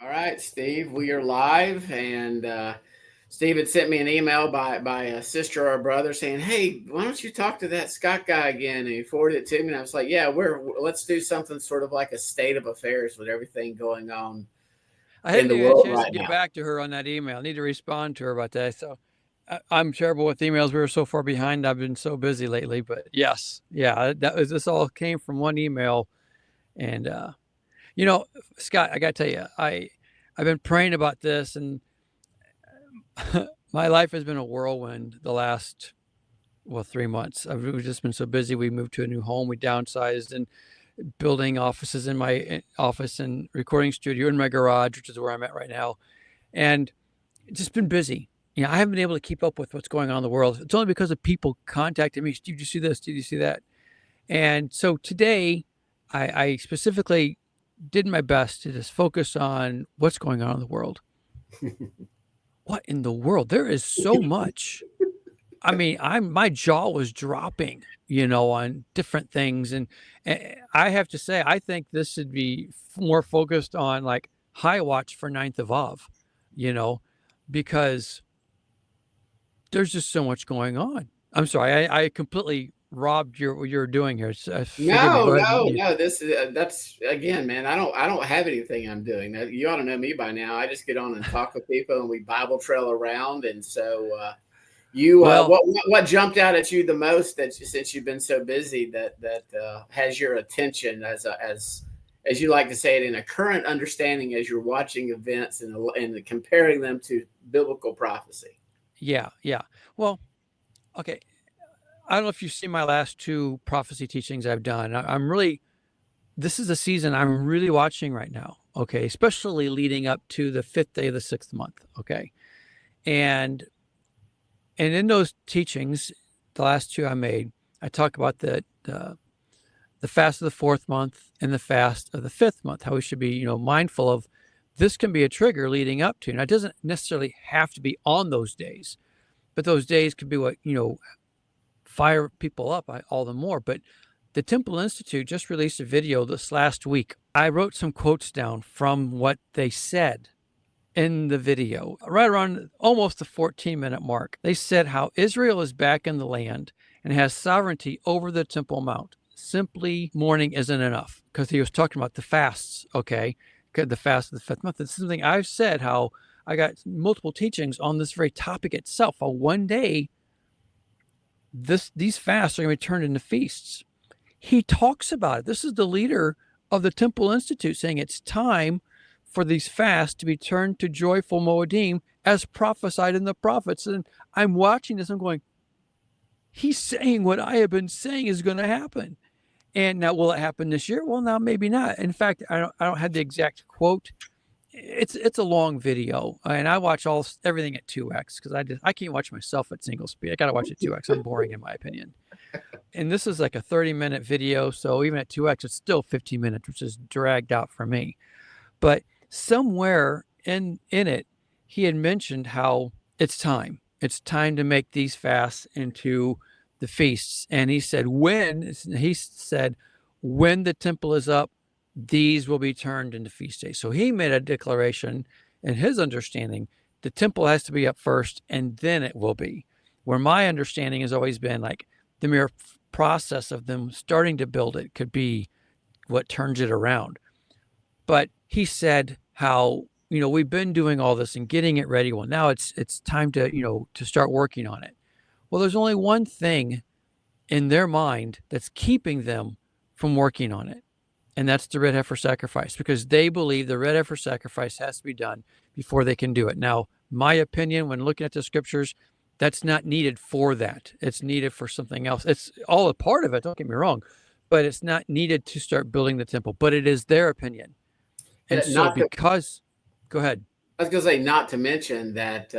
All right, Steve, we are live, and Steve had sent me an email by a sister or a brother saying, "Hey, why don't you talk to that Scott guy again?" And he forwarded it to me, and I was like, "Yeah, let's do something sort of like a state of affairs with everything going on I in hadn't the even had a world chance to right get now." back to her on that email. I need to respond to her about that. So I'm terrible with emails. We were so far behind. I've been so busy lately. But yes, yeah, this all came from one email. And you know, Scott, I got to tell you, I've been praying about this, and my life has been a whirlwind the last 3 months. We've just been so busy. We moved to a new home. We downsized and building offices in my office and recording studio in my garage, which is where I'm at right now. And just been busy. I haven't been able to keep up with what's going on in the world. It's only because of people contacting me. Did you see this? Did you see that? And so today, I specifically did my best to just focus on what's going on in the world. What in the world? There is so much. I mean, my jaw was dropping, on different things, and I have to say, I think this should be more focused on like high watch for Ninth of Av, you know, because there's just so much going on. I'm sorry, I completely robbed what you're doing here. Forgive me. No, Go ahead. no, no. This is that's again, man. I don't have anything I'm doing. You ought to know me by now. I just get on and talk with people, and we Bible trail around. And so, Well, what jumped out at you the most since you've been so busy that has your attention as you like to say it in a current understanding as you're watching events and comparing them to biblical prophecy. yeah, yeah. Well, okay. I don't know if you've seen my last two prophecy teachings I've done. I'm really, this is a season I'm really watching right now. Okay, especially leading up to the fifth day of the sixth month. Okay, and in those teachings, the last two I made, I talk about the fast of the fourth month and the fast of the fifth month. How we should be, mindful of. This can be a trigger leading up to. Now, it doesn't necessarily have to be on those days, but those days could be what fire people up all the more. But the Temple Institute just released a video this last week. I wrote some quotes down from what they said in the video, right around almost the 14-minute mark. They said how Israel is back in the land and has sovereignty over the Temple Mount. Simply mourning isn't enough, because he was talking about the fasts, okay? The fast of the fifth month. It's something I've said, how I got multiple teachings on this very topic itself. How one day these fasts are going to be turned into feasts. He talks about it. This is the leader of the Temple Institute saying it's time for these fasts to be turned to joyful Moedim as prophesied in the prophets. And I'm watching this, I'm going, he's saying what I have been saying is going to happen. And now, will it happen this year? Well, now maybe not. In fact, I don't have the exact quote. It's a long video, and I watch everything at 2x because I can't watch myself at single speed. I got to watch at 2x. I'm boring in my opinion. And this is like a 30-minute video, so even at 2x, it's still 15 minutes, which is dragged out for me. But somewhere in it, he had mentioned how it's time. It's time to make these fasts into the feasts. And he said when the temple is up, these will be turned into feast days. So he made a declaration in his understanding the temple has to be up first and then it will be. Where my understanding has always been like the mere process of them starting to build it could be what turns it around. But he said how, we've been doing all this and getting it ready. Well, now it's time to, to start working on it. Well, there's only one thing in their mind that's keeping them from working on it. And that's the red heifer sacrifice, because they believe the red heifer sacrifice has to be done before they can do it. Now, my opinion, when looking at the scriptures, that's not needed for that. It's needed for something else. It's all a part of it, don't get me wrong, but it's not needed to start building the temple. But it is their opinion. And so Not to because, go ahead. I was going to say, not to mention that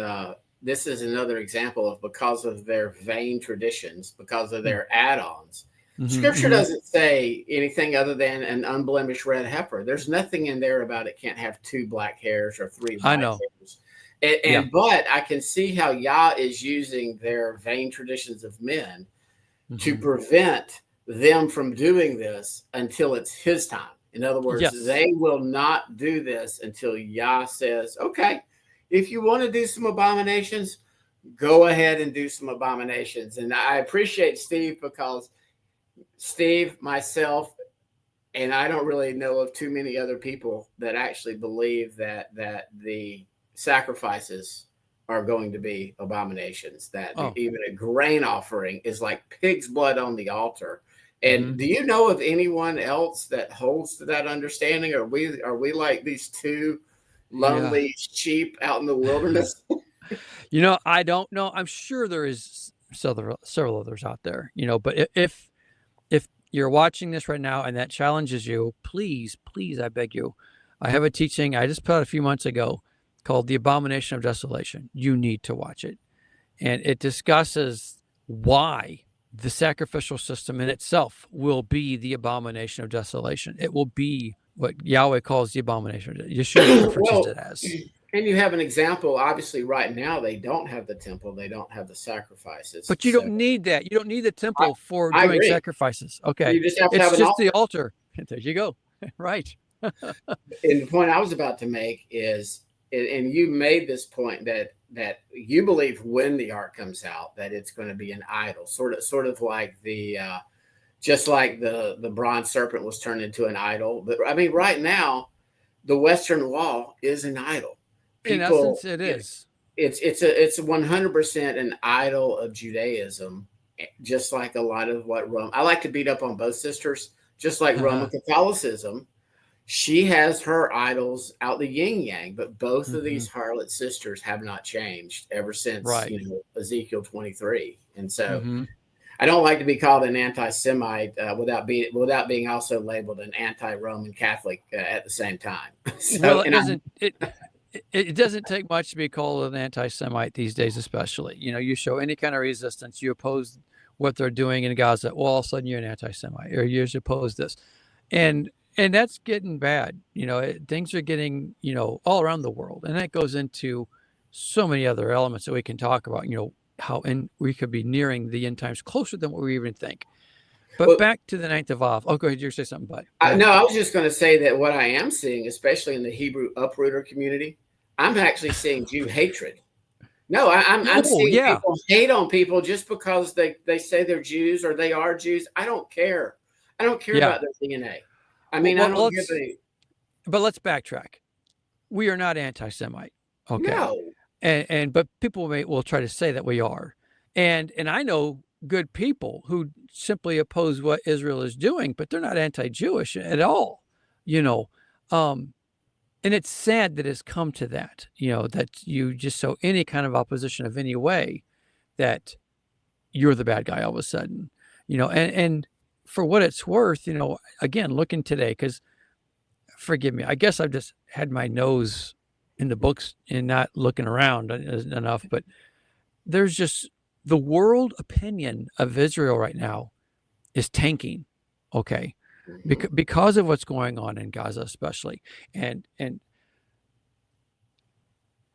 this is another example of because of their vain traditions, because of their add-ons. Mm-hmm, Scripture mm-hmm. doesn't say anything other than an unblemished red heifer. There's nothing in there about it can't have two black hairs or three I white know. hairs. Yeah. But I can see how Yah is using their vain traditions of men to Mm-hmm. prevent them from doing this until it's his time, In other words, Yes. they will not do this until Yah says, okay, if you want to do some abominations, go ahead and do some abominations. And I appreciate Steve, because Steve, myself, and I don't really know of too many other people that actually believe that the sacrifices are going to be abominations, that even a grain offering is like pig's blood on the altar. And do you know of anyone else that holds to that understanding? Are we like these two lonely sheep out in the wilderness? I don't know. I'm sure there is several others out there, but if you're watching this right now and that challenges you, please, I beg you, I have a teaching I just put out a few months ago called The Abomination of Desolation. You need to watch it. And it discusses why the sacrificial system in itself will be the abomination of desolation. It will be what Yahweh calls the abomination. Yeshua references it as. And you have an example. Obviously, right now, they don't have the temple. They don't have the sacrifices. But you don't need that. You don't need the temple for doing sacrifices. Okay. You just have to have an altar. The altar. There you go. Right. And the point I was about to make is, and you made this point, that you believe when the ark comes out that it's going to be an idol, sort of like just like the bronze serpent was turned into an idol. But I mean, right now, the Western Wall is an idol. In essence, it is. It's 100% an idol of Judaism, just like a lot of what Rome. I like to beat up on both sisters, just like Roman Catholicism. She has her idols out the yin yang, but both of these harlot sisters have not changed ever since Ezekiel 23. And so I don't like to be called an anti-Semite without being also labeled an anti-Roman Catholic at the same time. So, well, it doesn't take much to be called an anti-Semite these days, especially. You show any kind of resistance, you oppose what they're doing in Gaza, well, all of a sudden you're an anti-Semite, or you oppose this. And that's getting bad. Things are getting, all around the world. And that goes into so many other elements that we can talk about, how we could be nearing the end times closer than what we even think. But back to the 9th of Av. Oh, go ahead. You say something, bud. No, I was just going to say that what I am seeing, especially in the Hebrew uprooter community, I'm actually seeing Jew hatred. No, I'm seeing people hate on people just because they say they're Jews or they are Jews. I don't care. I don't care about their DNA. I mean, I don't give a. But let's backtrack. We are not anti-Semite. Okay. No. But people will try to say that we are. And I know good people who simply oppose what Israel is doing, but they're not anti-Jewish at all. And it's sad that it's come to that, that you just show any kind of opposition of any way, that you're the bad guy all of a sudden, and for what it's worth, again, looking today, because forgive me, I guess I've just had my nose in the books and not looking around enough, but there's just the world opinion of Israel right now is tanking. Okay. Because of what's going on in Gaza, especially. And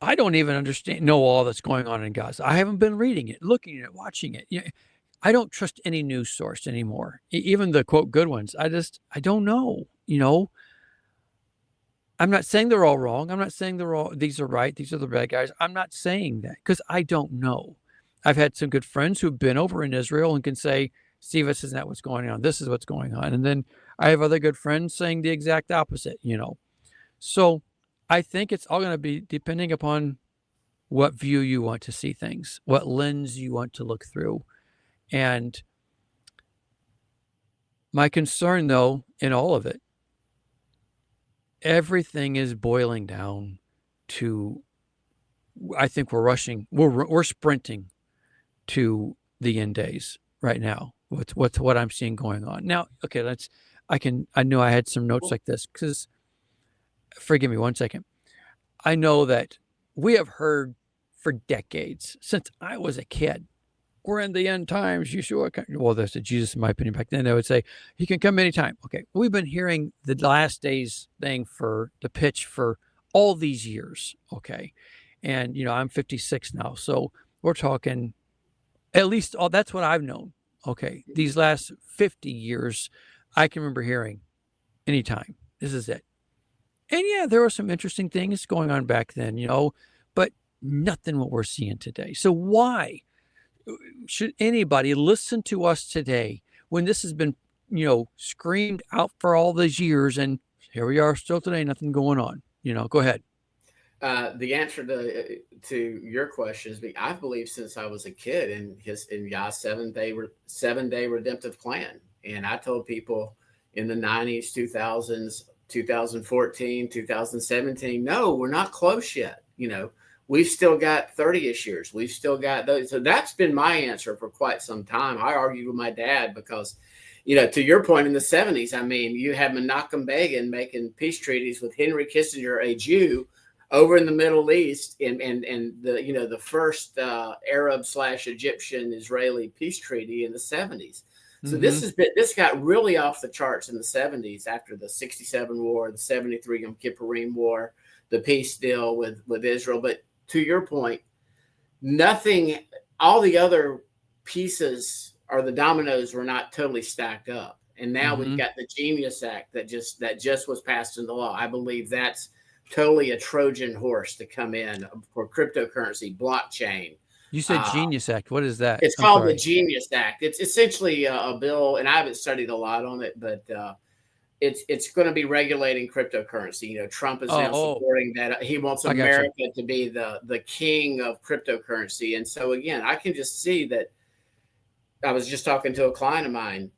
I don't even know all that's going on in Gaza. I haven't been reading it, looking at it, watching it. I don't trust any news source anymore. Even the quote good ones. I don't know, I'm not saying they're all wrong. I'm not saying these are right. These are the bad guys. I'm not saying that because I don't know. I've had some good friends who've been over in Israel and can say, Steve, this isn't what's going on. This is what's going on. And then I have other good friends saying the exact opposite, So I think it's all going to be depending upon what view you want to see things, what lens you want to look through. And my concern, though, in all of it, everything is boiling down to, I think we're sprinting to the end days right now. What I'm seeing going on now. Okay, I knew I had some notes like this because, forgive me 1 second. I know that we have heard for decades since I was a kid, we're in the end times. Yeshua, well, that's Jesus in my opinion. Back then they would say he can come anytime. Okay, we've been hearing the last days thing for the pitch for all these years. Okay, and I'm 56 now, so we're talking at least that's what I've known. Okay, these last 50 years, I can remember hearing anytime. This is it. And yeah, there were some interesting things going on back then, but nothing what we're seeing today. So why should anybody listen to us today when this has been, screamed out for all these years, and here we are still today, nothing going on? Go ahead. The answer to your question is, I've believed since I was a kid in God's 7-day redemptive plan, and I told people in the 90s, 2000s, 2014, 2017, no, we're not close yet. We've still got 30-ish years. We've still got those. So that's been my answer for quite some time. I argued with my dad because, to your point, in the 70s, you had Menachem Begin making peace treaties with Henry Kissinger, a Jew, over in the Middle East, and the first Arab/Egyptian Israeli peace treaty in the 70s. So this got really off the charts in the 70s after the 67 war, the 73 Yom Kippurim war, the peace deal with Israel. But to your point, all the other pieces or the dominoes were not totally stacked up. And now we've got the Genius Act that just was passed into law. I believe that's totally a Trojan horse to come in for cryptocurrency, blockchain. You said Genius Act. What is that? It's called the Genius Act. It's essentially a bill, and I haven't studied a lot on it, but it's going to be regulating cryptocurrency. Trump is now supporting that. He wants America to be the king of cryptocurrency. And so, again, I can just see that. I was just talking to a client of mine.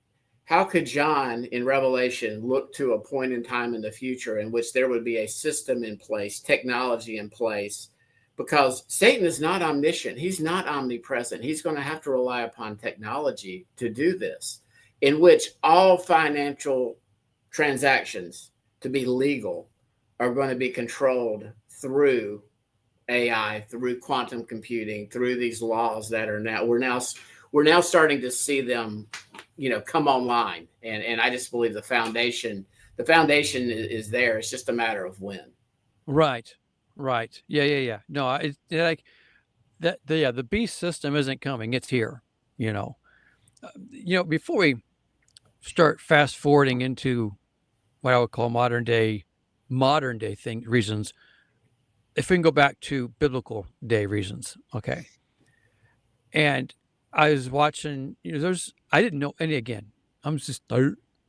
How could John in Revelation look to a point in time in the future in which there would be a system in place, technology in place? Because Satan is not omniscient. He's not omnipresent. He's going to have to rely upon technology to do this, in which all financial transactions to be legal are going to be controlled through AI, through quantum computing, through these laws that are we're now starting to see them, come online. And I just believe the foundation is there. It's just a matter of when. Right. Yeah. No, it's like that. The beast system isn't coming. It's here, before we start fast forwarding into what I would call modern day reasons, if we can go back to biblical day reasons. Okay. And I was watching, I didn't know any, again, I'm just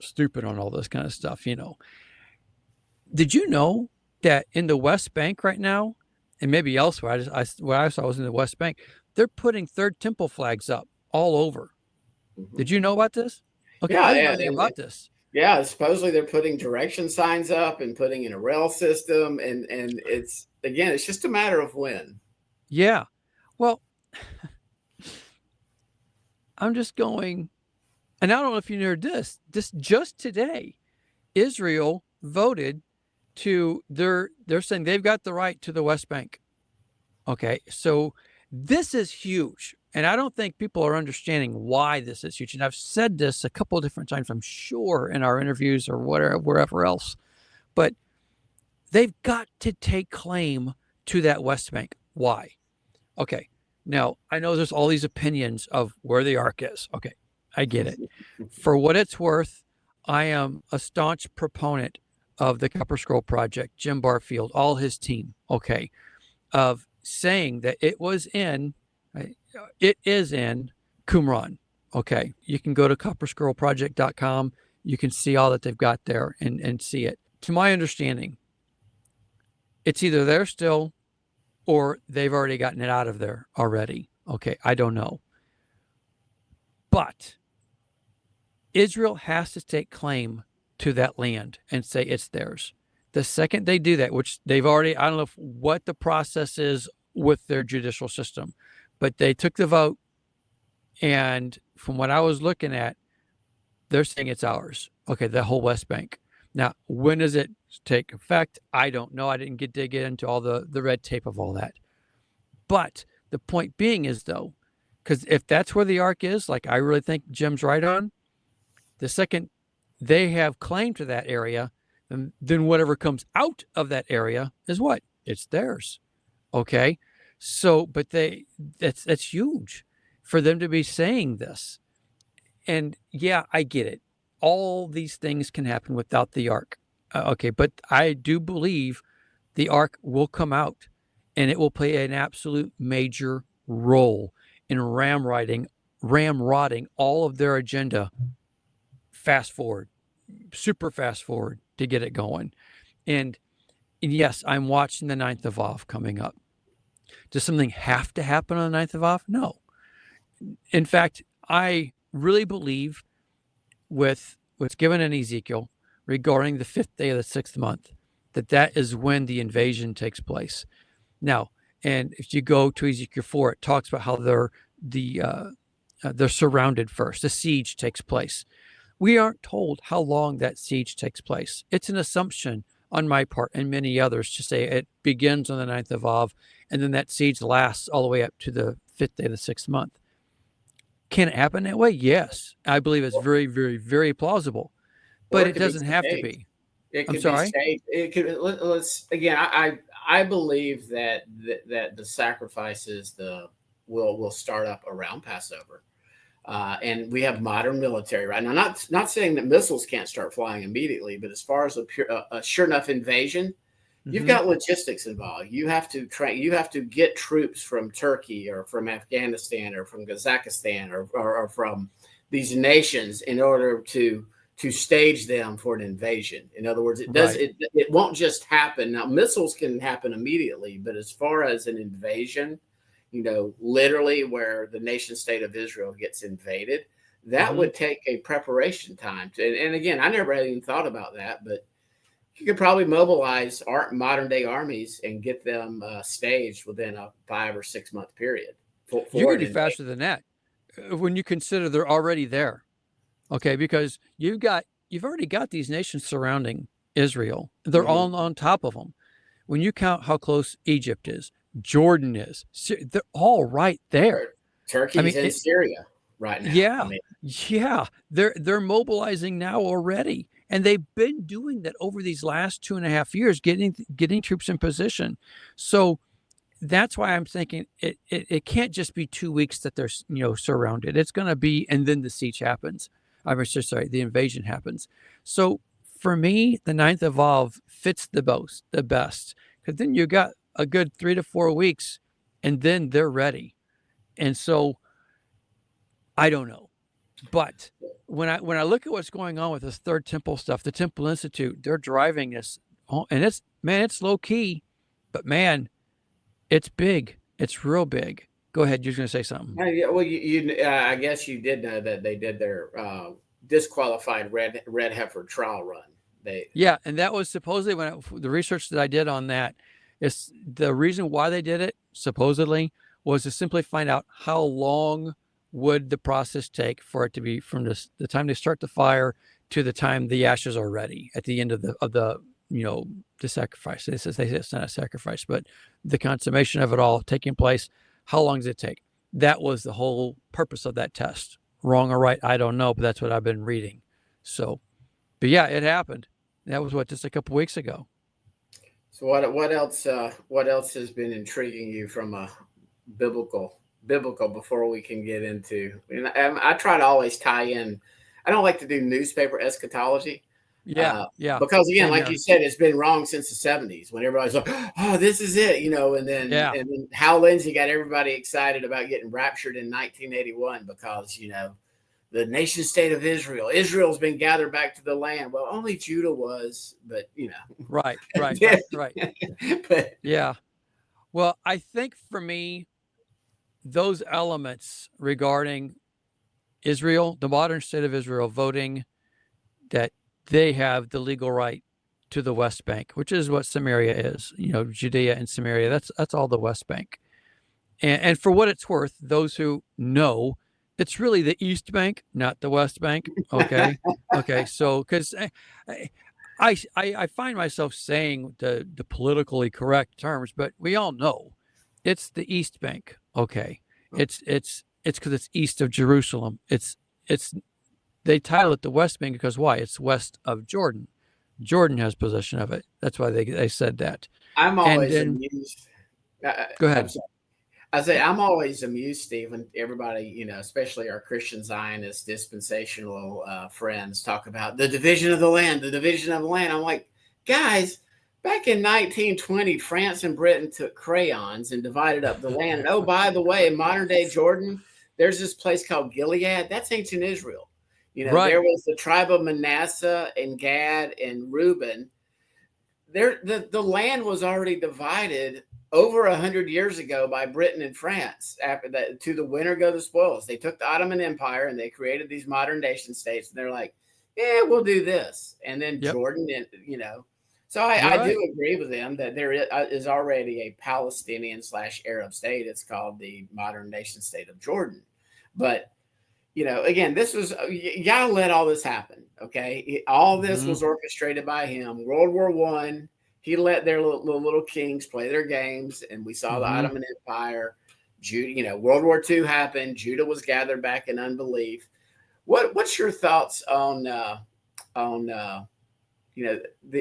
stupid on all this kind of stuff, Did you know that in the West Bank right now, and maybe elsewhere, what I saw was in the West Bank, they're putting Third Temple flags up all over. Did you know about this? Okay, yeah, I didn't know anything about this. Yeah, supposedly they're putting direction signs up and putting in a rail system, and it's just a matter of when. Yeah, well, I'm just going, and I don't know if you heard this just today, Israel voted they're saying they've got the right to the West Bank. Okay, so this is huge. And I don't think people are understanding why this is huge. And I've said this a couple of different times, I'm sure, in our interviews or wherever else. But they've got to take claim to that West Bank. Why? Okay, now I know there's all these opinions of where the ark is. Okay, I get it. For what it's worth, I am a staunch proponent of the Copper Scroll Project, Jim Barfield, all his team, okay, of saying that it is in Qumran. Okay, you can go to copperscrollproject.com. You can see all that they've got there and see it. To my understanding, it's either there still or they've already gotten it out of there already. Okay, I don't know. But Israel has to take claim to that land and say it's theirs. The second they do that, which they've already, I don't know what the process is with their judicial system, but they took the vote, and from what I was looking at, they're saying it's ours. Okay, the whole West Bank. Now, when does it take effect? I don't know. I didn't dig into all the red tape of all that. But the point being is, though, because if that's where the ark is, like I really think Jim's right on, the second they have claim to that area, then whatever comes out of that area is what? It's theirs. Okay? So, but that's huge for them to be saying this. And yeah, I get it. All these things can happen without the ark. Okay, but I do believe the ark will come out, and it will play an absolute major role in ramrodding all of their agenda fast forward, super fast forward to get it going. And yes, I'm watching the 9th of Av coming up. Does something have to happen on the 9th of Av? No. In fact, I really believe with what's given in Ezekiel regarding the 5th day of the 6th month, that is when the invasion takes place. Now, and if you go to Ezekiel 4, it talks about how they're surrounded first. The siege takes place. We aren't told how long that siege takes place. It's an assumption on my part and many others to say it begins on the 9th of Av, and then that siege lasts all the way up to the 5th day of the 6th month. Can it happen that way? Yes. I believe it's very, very, very plausible, but it doesn't have to be. It could I'm sorry? be staged. It could. Let's again. I believe that the sacrifices will start up around Passover, and we have modern military right now. Not saying that missiles can't start flying immediately, but as far as a sure enough invasion, you've got logistics involved. You have to train. You have to get troops from Turkey or from Afghanistan or from Kazakhstan or from these nations in order to stage them for an invasion. In other words, it won't just happen. Now, missiles can happen immediately, but as far as an invasion, literally where the nation state of Israel gets invaded, that would take a preparation time. And again, I never had even thought about that, but you could probably mobilize modern day armies and get them staged within a 5 or 6 month period. You could do faster than that when you consider they're already there. Okay, because you've already got these nations surrounding Israel. They're all on top of them. When you count how close Egypt is, Jordan is, they're all right there. Turkey's in Syria right now. Yeah, they're mobilizing now already, and they've been doing that over these last 2.5 years, getting troops in position. So that's why I'm thinking it can't just be 2 weeks that they're surrounded. It's going to be, and then the siege happens. I'm sorry, the invasion happens. So for me, the 9th of Av fits the best, because then you got a good 3 to 4 weeks, and then they're ready. And so I don't know, but when I look at what's going on with this Third Temple stuff, the Temple Institute, they're driving this, and it's low key, but man, it's big. It's real big. Go ahead. You're going to say something. Well, I guess you did know that they did their disqualified red heifer trial run. And that was supposedly the research that I did on that is the reason why they did it, supposedly, was to simply find out how long would the process take for it to be from the time they start the fire to the time the ashes are ready at the end of the sacrifice. They say it's not a sacrifice, but the consummation of it all taking place. How long does it take? That was the whole purpose of that test. Wrong or right, I don't know, but that's what I've been reading. So, but yeah, it happened. That was just a couple weeks ago. So what else has been intriguing you from a biblical before we can get into? I try to always tie in. I don't like to do newspaper eschatology. Yeah. Because again, like you said, it's been wrong since the 70s when everybody's like, "Oh, this is it," and then Hal Lindsey got everybody excited about getting raptured in 1981 because the nation state of Israel's been gathered back to the land. Well, only Judah was, but right. But yeah, well, I think for me, those elements regarding Israel, the modern state of Israel, voting that they have the legal right to the West Bank, which is what Samaria is, Judea and Samaria. That's all the West Bank. And for what it's worth, those who know, it's really the East Bank, not the West Bank. Okay. So, because I find myself saying the politically correct terms, but we all know it's the East Bank. Okay. It's because it's east of Jerusalem. They title it the West Bank because why? It's west of Jordan. Jordan has possession of it. That's why they said that. I'm always amused. Go ahead. I'm always amused, Steve, when everybody, especially our Christian Zionist dispensational friends talk about the division of the land. I'm like, guys, back in 1920, France and Britain took crayons and divided up the land. And oh, by the way, in modern day Jordan, there's this place called Gilead. That's ancient Israel. Right. There was the tribe of Manasseh and Gad and Reuben. The land was already divided over 100 years ago by Britain and France. After that, to the winner go the spoils. They took the Ottoman Empire and they created these modern nation states. And they're like, yeah, we'll do this. And then Jordan, So I do agree with them that there is already a Palestinian/Arab state. It's called the modern nation state of Jordan. But, again, this was, y'all let all this happen. Okay. All this was orchestrated by him. World War I, he let their little kings play their games. And we saw the Ottoman Empire. World War II happened. Judah was gathered back in unbelief. What's your thoughts on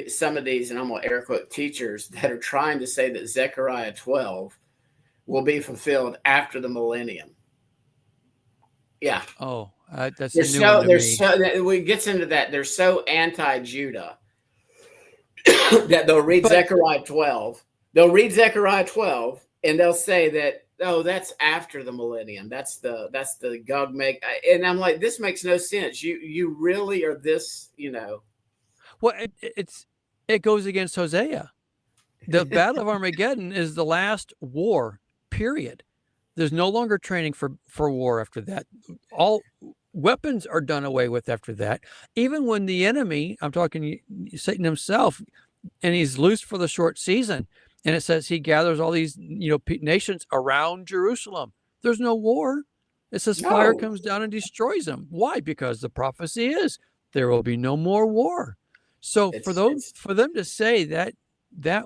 some of these, and I'm going to air quote, teachers that are trying to say that Zechariah 12 will be fulfilled after the millennium? Yeah. Oh, that's a new one to me. When it gets into that, they're so anti-Judah that they'll read Zechariah 12. They'll read Zechariah 12 and they'll say that, oh, that's after the millennium. That's the Gog Mag. And I'm like, this makes no sense. You really are this, Well, it goes against Hosea. The Battle of Armageddon is the last war, period. There's no longer training for war after that. All weapons are done away with after that. Even when the enemy, I'm talking Satan himself, and he's loose for the short season, and it says he gathers all these nations around Jerusalem. There's no war. It says fire comes down and destroys them. Why? Because the prophecy is there will be no more war. So for them to say that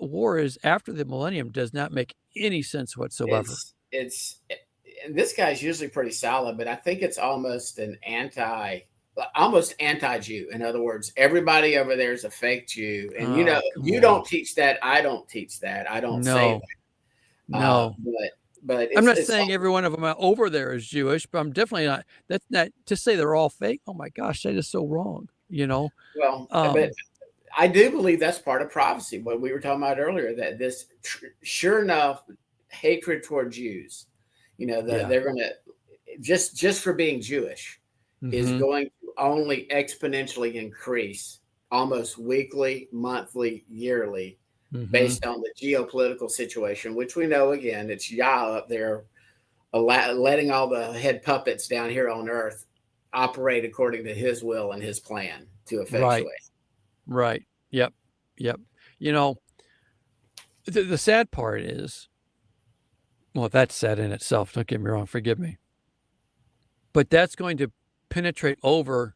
war is after the millennium does not make any sense whatsoever. And this guy's usually pretty solid, but I think it's almost anti-Jew. In other words, everybody over there is a fake Jew, and you don't teach that. I don't teach that. I don't say that. No, but I'm not saying every one of them over there is Jewish, but I'm definitely not. That's not to say they're all fake. Oh my gosh, that is so wrong. Well, but I do believe that's part of prophecy. What we were talking about earlier, that this, sure enough, hatred toward Jews, they're going to just for being Jewish is going to only exponentially increase almost weekly, monthly, yearly, based on the geopolitical situation, which we know, again, it's Yah up there letting all the head puppets down here on earth operate according to his will and his plan to effectuate. Right. Yep. The sad part is, well, that's sad in itself. Don't get me wrong. Forgive me. But that's going to penetrate over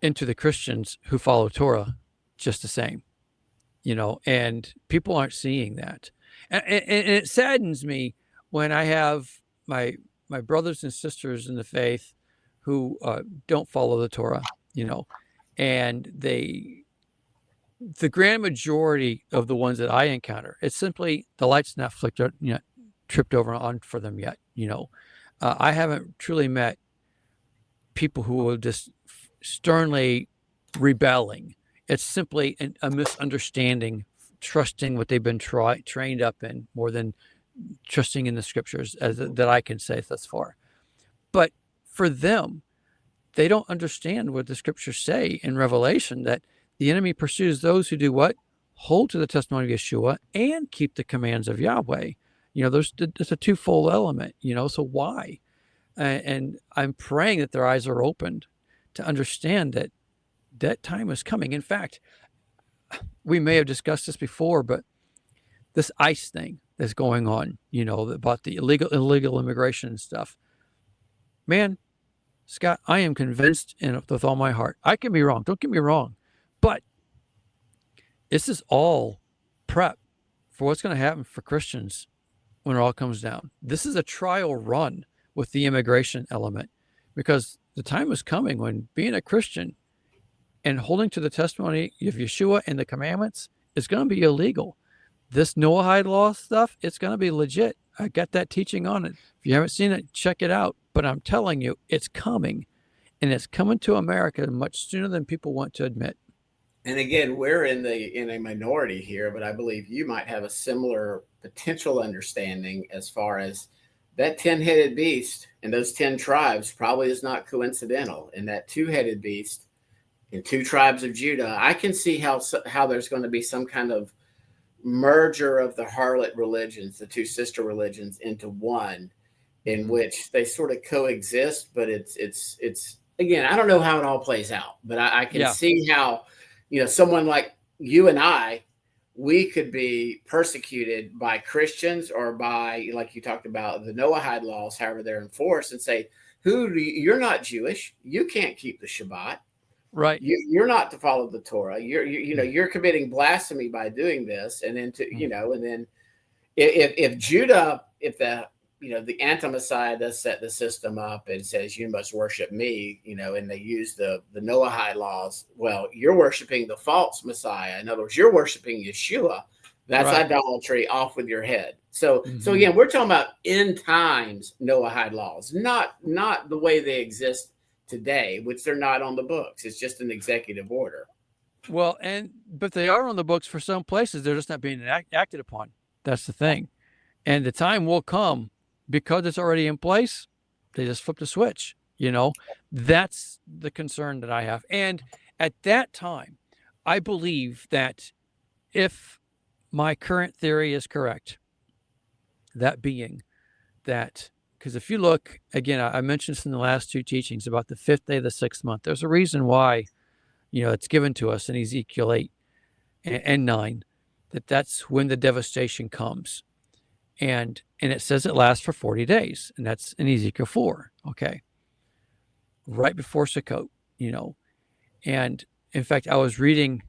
into the Christians who follow Torah just the same, and people aren't seeing that. And it saddens me when I have my brothers and sisters in the faith who don't follow the Torah, and the grand majority of the ones that I encounter, it's simply the light's not flicked, tripped over on for them yet. I haven't truly met people who are just sternly rebelling. It's simply a misunderstanding, trusting what they've been trained up in more than trusting in the scriptures that I can say thus far. But for them, they don't understand what the scriptures say in Revelation, that the enemy pursues those who do what? Hold to the testimony of Yeshua and keep the commands of Yahweh. There's a twofold element, so why? And I'm praying that their eyes are opened to understand that time is coming. In fact, we may have discussed this before, but this ICE thing that's going on, about the illegal immigration and stuff, man, Scott, I am convinced with all my heart. I can be wrong. Don't get me wrong. But this is all prep for what's going to happen for Christians when it all comes down. This is a trial run with the immigration element, because the time is coming when being a Christian and holding to the testimony of Yeshua and the commandments is going to be illegal. This Noahide law stuff, it's going to be legit. I got that teaching on it. If you haven't seen it, check it out. But I'm telling you, it's coming. And it's coming to America much sooner than people want to admit. And again, we're in a minority here, but I believe you might have a similar potential understanding as far as that 10-headed beast and those 10 tribes probably is not coincidental. And that two-headed beast in 2 tribes of Judah, I can see how there's going to be some kind of merger of the harlot religions, the 2 sister religions, into one, in which they sort of coexist. But it's again, I don't know how it all plays out, but I can see how, someone like you and I, we could be persecuted by Christians or by, like you talked about, the Noahide laws, however they're enforced, and say, you're not Jewish, you can't keep the Shabbat. Right. You're not to follow the Torah. You're committing blasphemy by doing this. And then and then if Judah, if the anti-Messiah does set the system up and says you must worship me, and they use the Noahide laws, well, you're worshiping the false Messiah. In other words, you're worshiping Yeshua. That's right. Idolatry, off with your head. So again, we're talking about end times Noahide laws, not the way they exist today, which they're not on the books. It's just an executive order. Well, but they are on the books for some places. They're just not being acted upon. That's the thing. And the time will come, because it's already in place, they just flip the switch. That's the concern that I have. And at that time, I believe that if my current theory is correct, that being that, because if you look, again, I mentioned this in the last 2 teachings about the 5th day of the 6th month. There's a reason why, it's given to us in Ezekiel 8 and 9, that's when the devastation comes. And it says it lasts for 40 days. And that's in Ezekiel 4. Okay. Right before Sukkot, And in fact, I was reading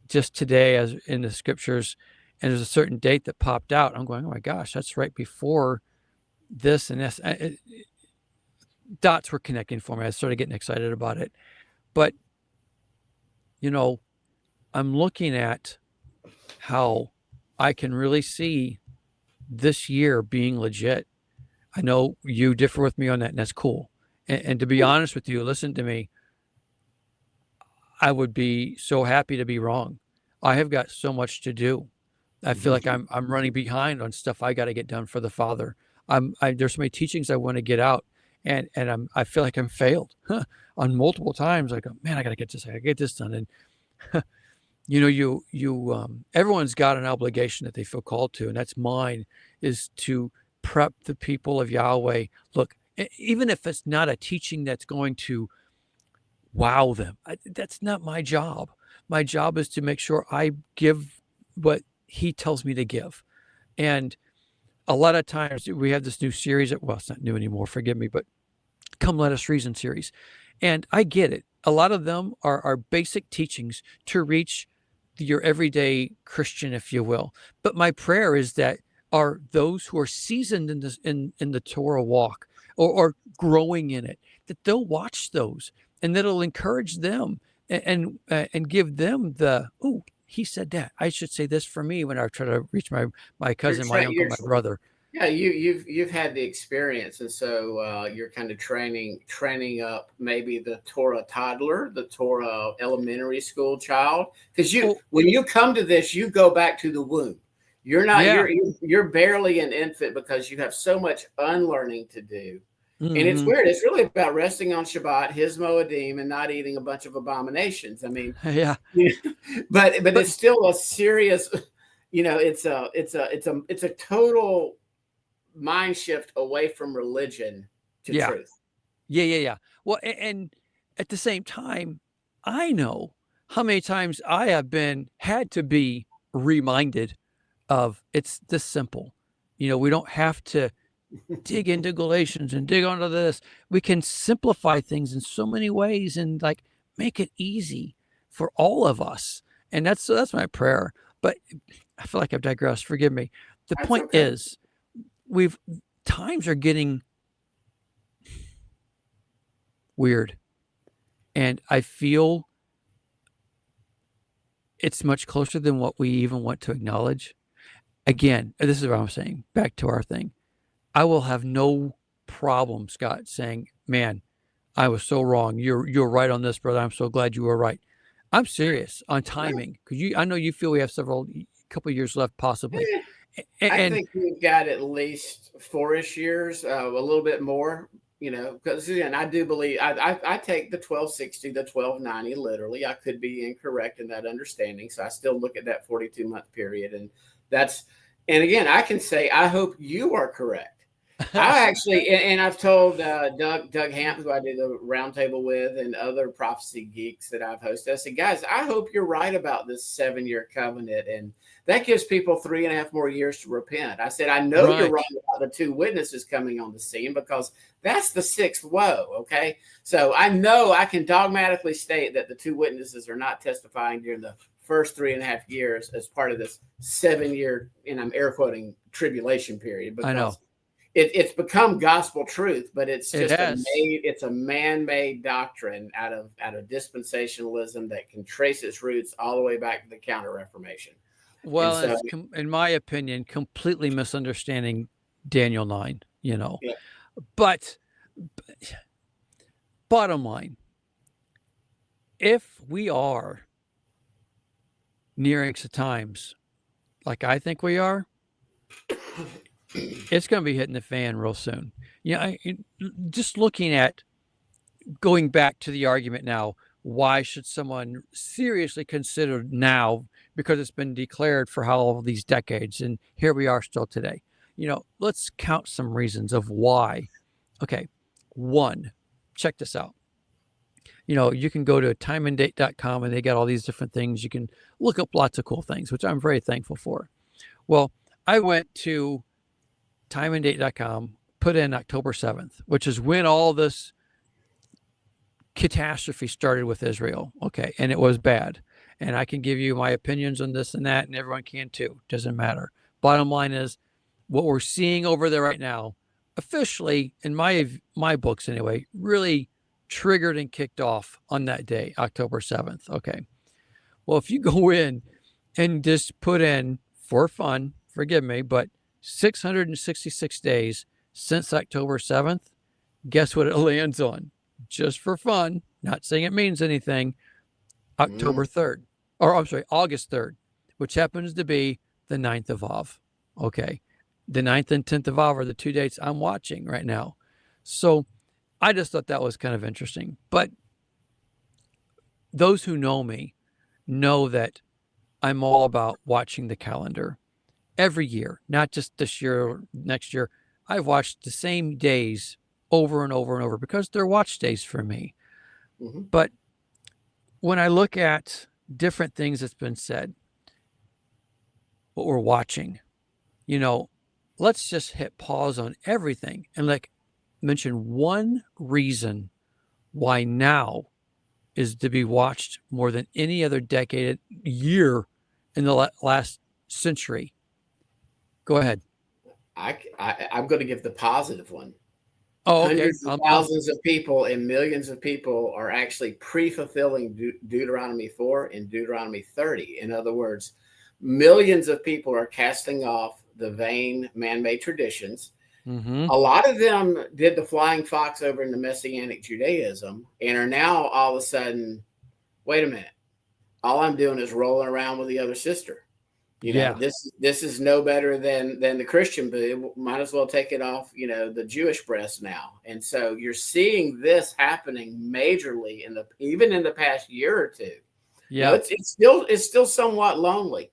just today as in the scriptures, and there's a certain date that popped out. I'm going, oh my gosh, that's right before this and this. Dots were connecting for me. I started getting excited about it. But, I'm looking at how I can really see this year being legit. I know you differ with me on that, and that's cool. And to be honest with you, listen to me, I would be so happy to be wrong. I have got so much to do. I feel like I'm running behind on stuff I got to get done for the Father. There's so many teachings I want to get out, and I feel like I'm failed on multiple times. Like, man, I got to get this done. And everyone's got an obligation that they feel called to, and that's mine, is to prep the people of Yahweh. Look, even if it's not a teaching that's going to wow them, that's not my job. My job is to make sure I give what he tells me to give. And a lot of times we have this new series well, it's not new anymore, forgive me, but Come Let Us Reason series. And I get it. A lot of them are basic teachings to reach your everyday Christian, if you will. But my prayer is that are those who are seasoned in this, in the Torah walk or growing in it, that they'll watch those and that it'll encourage them and give them he said that. I should say this for me when I try to reach my cousin, my uncle, my brother. Yeah, you've had the experience, and so you're kind of training up maybe the Torah toddler, the Torah elementary school child, because when you come to this, you go back to the womb. You're not you're barely an infant because you have so much unlearning to do. Mm-hmm. And it's weird. It's really about resting on Shabbat, his moedim, and not eating a bunch of abominations. I mean, but it's still a serious, it's a total mind shift away from religion to truth. Yeah. Well, and at the same time, I know how many times I have had to be reminded of it's this simple. We don't have to dig into Galatians and dig onto this. We can simplify things in so many ways and make it easy for all of us. And that's my prayer. But I feel like I've digressed. Forgive me. The point is, times are getting weird, and I feel it's much closer than what we even want to acknowledge. Again, this is what I'm saying. Back to our thing. I will have no problem, Scott, saying, man, I was so wrong. You're right on this, brother. I'm so glad you were right. I'm serious on timing, because I know you feel we have couple years left, possibly. I And think we've got at least 4-ish years, a little bit more, because again, I do believe I take the 1260, the 1290 literally. I could be incorrect in that understanding. So I still look at that 42-month period. And again, I can say, I hope you are correct. I actually, and I've told Doug Hamp, who I do the roundtable with, and other prophecy geeks that I've hosted, I said, guys, I hope you're right about this 7-year covenant. And that gives people 3.5 more years to repent. I said, I know you're right about the 2 witnesses coming on the scene, because that's the 6th woe. Okay. So I know I can dogmatically state that the 2 witnesses are not testifying during the first 3.5 years as part of this 7-year, and I'm air quoting, tribulation period, because I know it's become gospel truth, but it's just it's a man-made doctrine out of dispensationalism that can trace its roots all the way back to the Counter-Reformation. Well, so, it's in my opinion, completely misunderstanding Daniel 9, yeah. But bottom line, if we are nearing the times like I think we are, it's going to be hitting the fan real soon. Just looking at going back to the argument now, why should someone seriously consider now, because it's been declared for how all these decades, and here we are still today. Let's count some reasons of why. Okay, 1, check this out. You can go to timeanddate.com, and they got all these different things. You can look up lots of cool things, which I'm very thankful for. Well, I went to timeanddate.com, put in October 7th, which is when all this catastrophe started with Israel. Okay. And it was bad. And I can give you my opinions on this and that, and everyone can too. Doesn't matter. Bottom line is, what we're seeing over there right now, officially, in my books anyway, really triggered and kicked off on that day, October 7th. Okay. Well, if you go in and just put in, for fun, forgive me, but 666 days since October 7th, guess what it lands on? Just for fun, not saying it means anything, October 3rd, or I'm sorry, August 3rd, which happens to be the 9th of Av. Okay. The 9th and 10th of Av are the 2 dates I'm watching right now. So I just thought that was kind of interesting. But those who know me know that I'm all about watching the calendar every year, not just this year or next year. I've watched the same days over and over and over because they're watch days for me. Mm-hmm. But when I look at different things that's been said, what we're watching, let's just hit pause on everything and mention one reason why now is to be watched more than any other decade, year in the last century. Go ahead. I'm going to give the positive one. Oh, okay. Hundreds of thousands of people and millions of people are actually pre-fulfilling Deuteronomy 4 and Deuteronomy 30. In other words, millions of people are casting off the vain man-made traditions. Mm-hmm. A lot of them did the flying fox over in the Messianic Judaism and are now all of a sudden, wait a minute, all I'm doing is rolling around with the other sister. This is no better than the Christian, but it might as well take it off, the Jewish breast now. And so you're seeing this happening majorly even in the past year or two. Yeah, it's still somewhat lonely.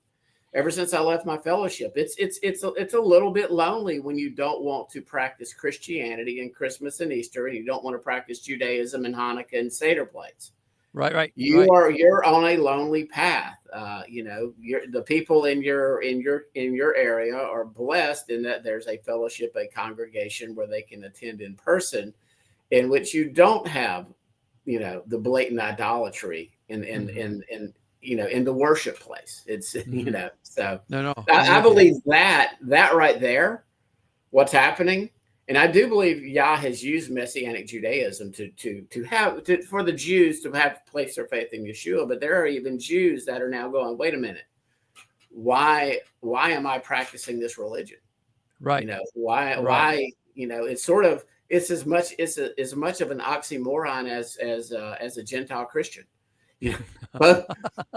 Ever since I left my fellowship, it's a little bit lonely when you don't want to practice Christianity and Christmas and Easter, and you don't want to practice Judaism and Hanukkah and Seder plates. Right. You're on a lonely path. The people in your area are blessed in that there's a fellowship, a congregation where they can attend in person, in which you don't have, the blatant idolatry in the worship place. It's so no. I believe that right there, what's happening. And I do believe Yah has used Messianic Judaism for the Jews to have placed their faith in Yeshua. But there are even Jews that are now going, wait a minute, why am I practicing this religion? Right. Why? It's as much of an oxymoron as a Gentile Christian. You know, both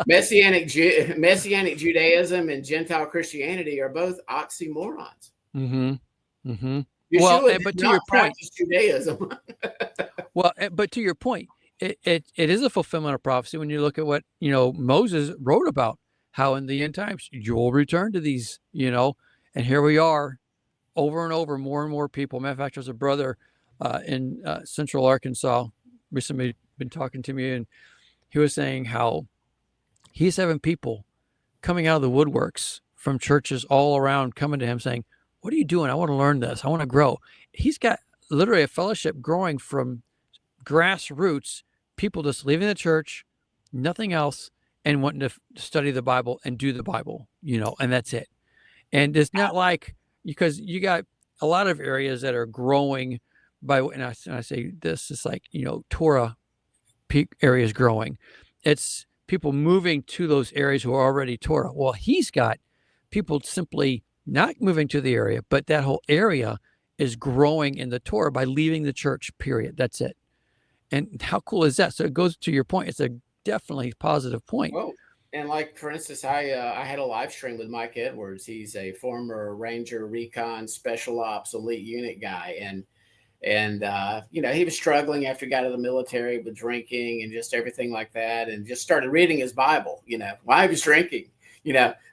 Messianic Judaism and Gentile Christianity are both oxymorons. Mm-hmm. Mm-hmm. Yeshua Well, did but to not your point, practice Judaism. well, but to your point, it is a fulfillment of prophecy when you look at what, Moses wrote about, how in the end times you'll return to these, and here we are over and over, more and more people. Matter of fact, there's a brother in Central Arkansas recently been talking to me, and he was saying how he's having people coming out of the woodworks from churches all around coming to him saying, "What are you doing? I want to learn this. I want to grow." He's got literally a fellowship growing from grassroots, people just leaving the church, nothing else, and wanting to study the Bible and do the Bible, and that's it. And it's not like, because you got a lot of areas that are growing and I say this, it's like, Torah peak areas growing. It's people moving to those areas who are already Torah. Well, he's got people simply not moving to the area, but that whole area is growing in the Torah by leaving the church, period. That's it. And how cool is that? So it goes to your point. It's a definitely positive point. Well, and like, for instance, I had a live stream with Mike Edwards. He's a former Ranger Recon Special Ops Elite Unit guy. And he was struggling after he got out of the military with drinking and just everything like that, and just started reading his Bible, why he was drinking,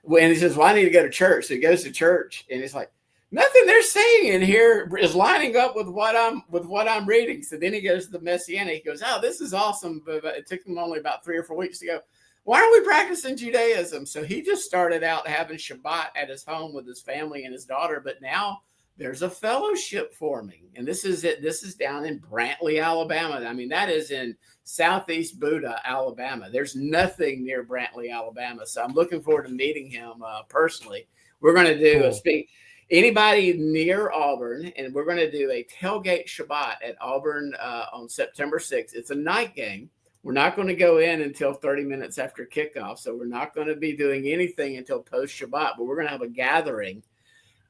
when he says, well, I need to go to church. So he goes to church, and it's like, nothing they're saying in here is lining up with what I'm reading. So then he goes to the Messianic. He goes, oh, this is awesome. But it took him only about 3 or 4 weeks to go, why aren't we practicing Judaism? So he just started out having Shabbat at his home with his family and his daughter. But now there's a fellowship forming. And this is it. This is down in Brantley, Alabama. I mean, that is in Southeast Buda, Alabama. There's nothing near Brantley, Alabama. So I'm looking forward to meeting him personally. We're going to do a speak. Anybody near Auburn, and we're going to do a tailgate Shabbat at Auburn on September 6th. It's a night game. We're not going to go in until 30 minutes after kickoff, so we're not going to be doing anything until post-Shabbat, but we're going to have a gathering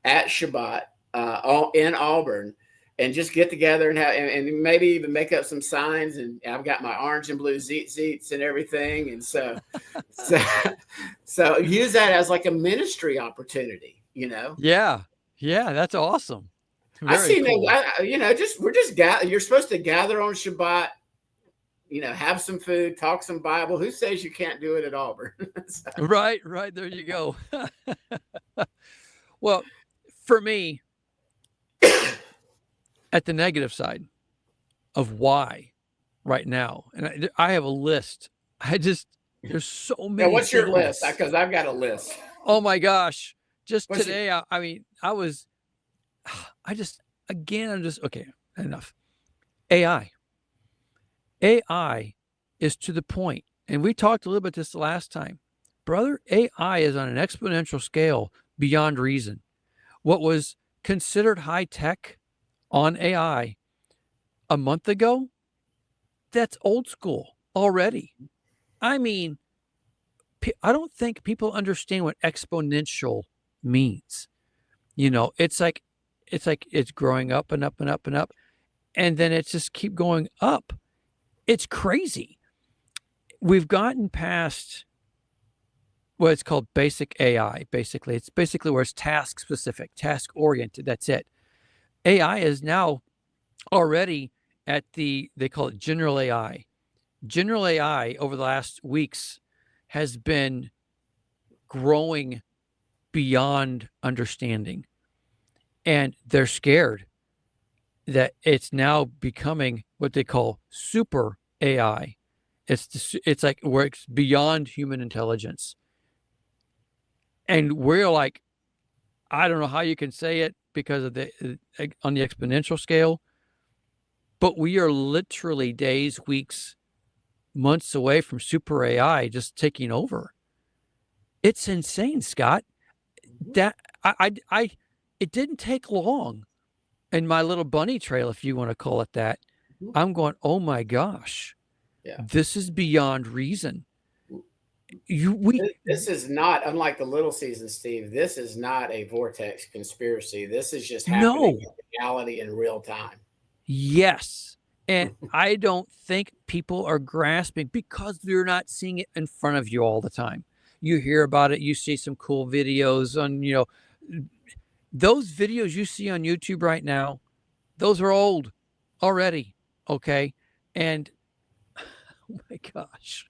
at Shabbat in Auburn and just get together and maybe even make up some signs. And I've got my orange and blue zeets and everything. And so use that as like a ministry opportunity, Yeah, that's awesome. Very I see cool. You're supposed to gather on Shabbat, have some food, talk some Bible. Who says you can't do it at Auburn? So. Right. There you go. Well, for me, at the negative side of why right now, and I have a list. There's so many. Now, what's your list? Because I've got a list. Oh my gosh. Just today, okay, enough. AI is to the point, and we talked a little bit this last time. Brother, AI is on an exponential scale beyond reason. What was considered high tech on AI a month ago, that's old school already. I mean, I don't think people understand what exponential means. It's like it's growing up and up and up and up, and then it's just keep going up. It's crazy. We've gotten past what it's called basic AI. Basically, it's basically where it's task specific, task oriented. That's it. AI is now already at they call it general AI. General AI over the last weeks has been growing beyond understanding. And they're scared that it's now becoming what they call super AI. It's like where it's beyond human intelligence. And we're like, I don't know how you can say it because of on the exponential scale, but we are literally days, weeks, months away from super AI just taking over. It's insane, Scott. That it didn't take long in my little bunny trail, if you want to call it that. I'm going, oh my gosh, this is beyond reason. This is not, unlike the little season, Steve. This is not a vortex conspiracy. This is just happening in reality in real time. Yes, And I don't think people are grasping because they're not seeing it in front of you all the time. You hear about it, you see some cool videos on, those videos you see on YouTube right now, those are old already. Okay. And oh my gosh.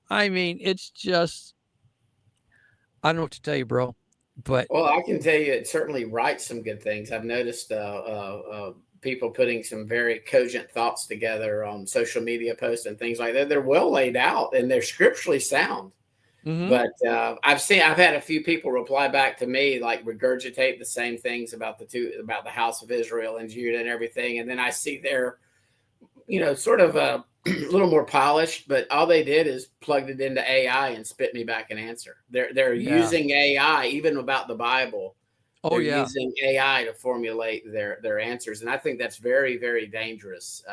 I mean, it's just, I don't know what to tell you, bro. But Well, I can tell you, it certainly writes some good things. I've noticed people putting some very cogent thoughts together on social media posts and things like that. They're well laid out and they're scripturally sound. mm-hmm. But I've had a few people reply back to me, like regurgitate the same things about the house of Israel and Judah and everything, and then I see their, sort of a little more polished, but all they did is plugged it into AI and spit me back an answer. They're using AI even about the Bible. Oh, They're yeah. using AI to formulate their answers, and I think that's very, very dangerous.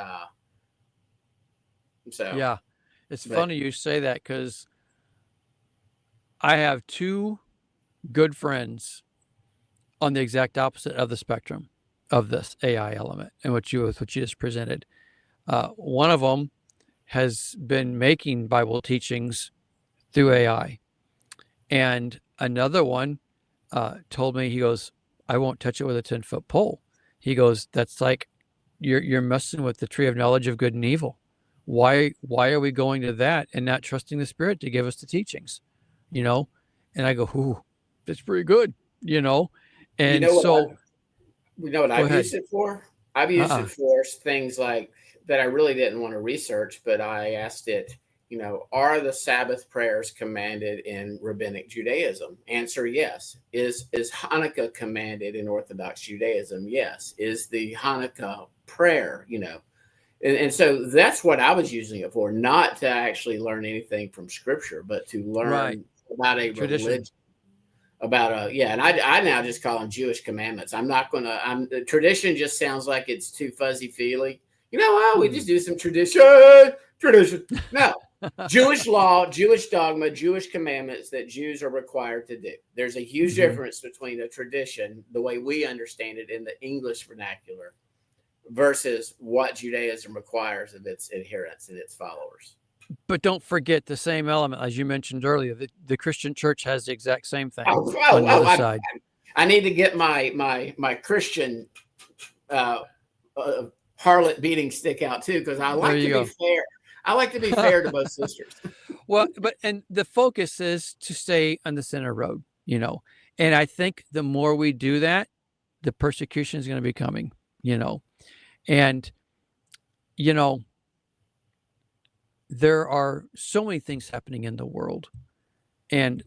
Yeah, it's funny you say that because I have two good friends on the exact opposite of the spectrum of this AI element and what you just presented. One of them has been making Bible teachings through AI, and another one told me, he goes, "I won't touch it with a 10-foot pole." He goes, "That's like you're messing with the tree of knowledge of good and evil. Why are we going to that and not trusting the Spirit to give us the teachings?" And I go, "Ooh, that's pretty good," And you know so, what I've used it for? I've used it for things like that I really didn't want to research, but I asked it, are the Sabbath prayers commanded in Rabbinic Judaism? Answer, yes. Is Hanukkah commanded in Orthodox Judaism? Yes. Is the Hanukkah prayer, And so that's what I was using it for, not to actually learn anything from Scripture, but to learn about a tradition. religion. And I now just call them Jewish commandments. The tradition just sounds like it's too fuzzy feely. We just do some tradition. No, Jewish law, Jewish dogma, Jewish commandments that Jews are required to do. There's a huge difference between a tradition, the way we understand it in the English vernacular, versus what Judaism requires of its adherents and its followers. But don't forget the same element, as you mentioned earlier, the Christian church has the exact same thing on the other side. I need to get my Christian harlot beating stick out too, because I like to be fair. I like to be fair to both sisters. Well, and the focus is to stay on the center road, and I think the more we do that, the persecution is going to be coming, and there are so many things happening in the world. And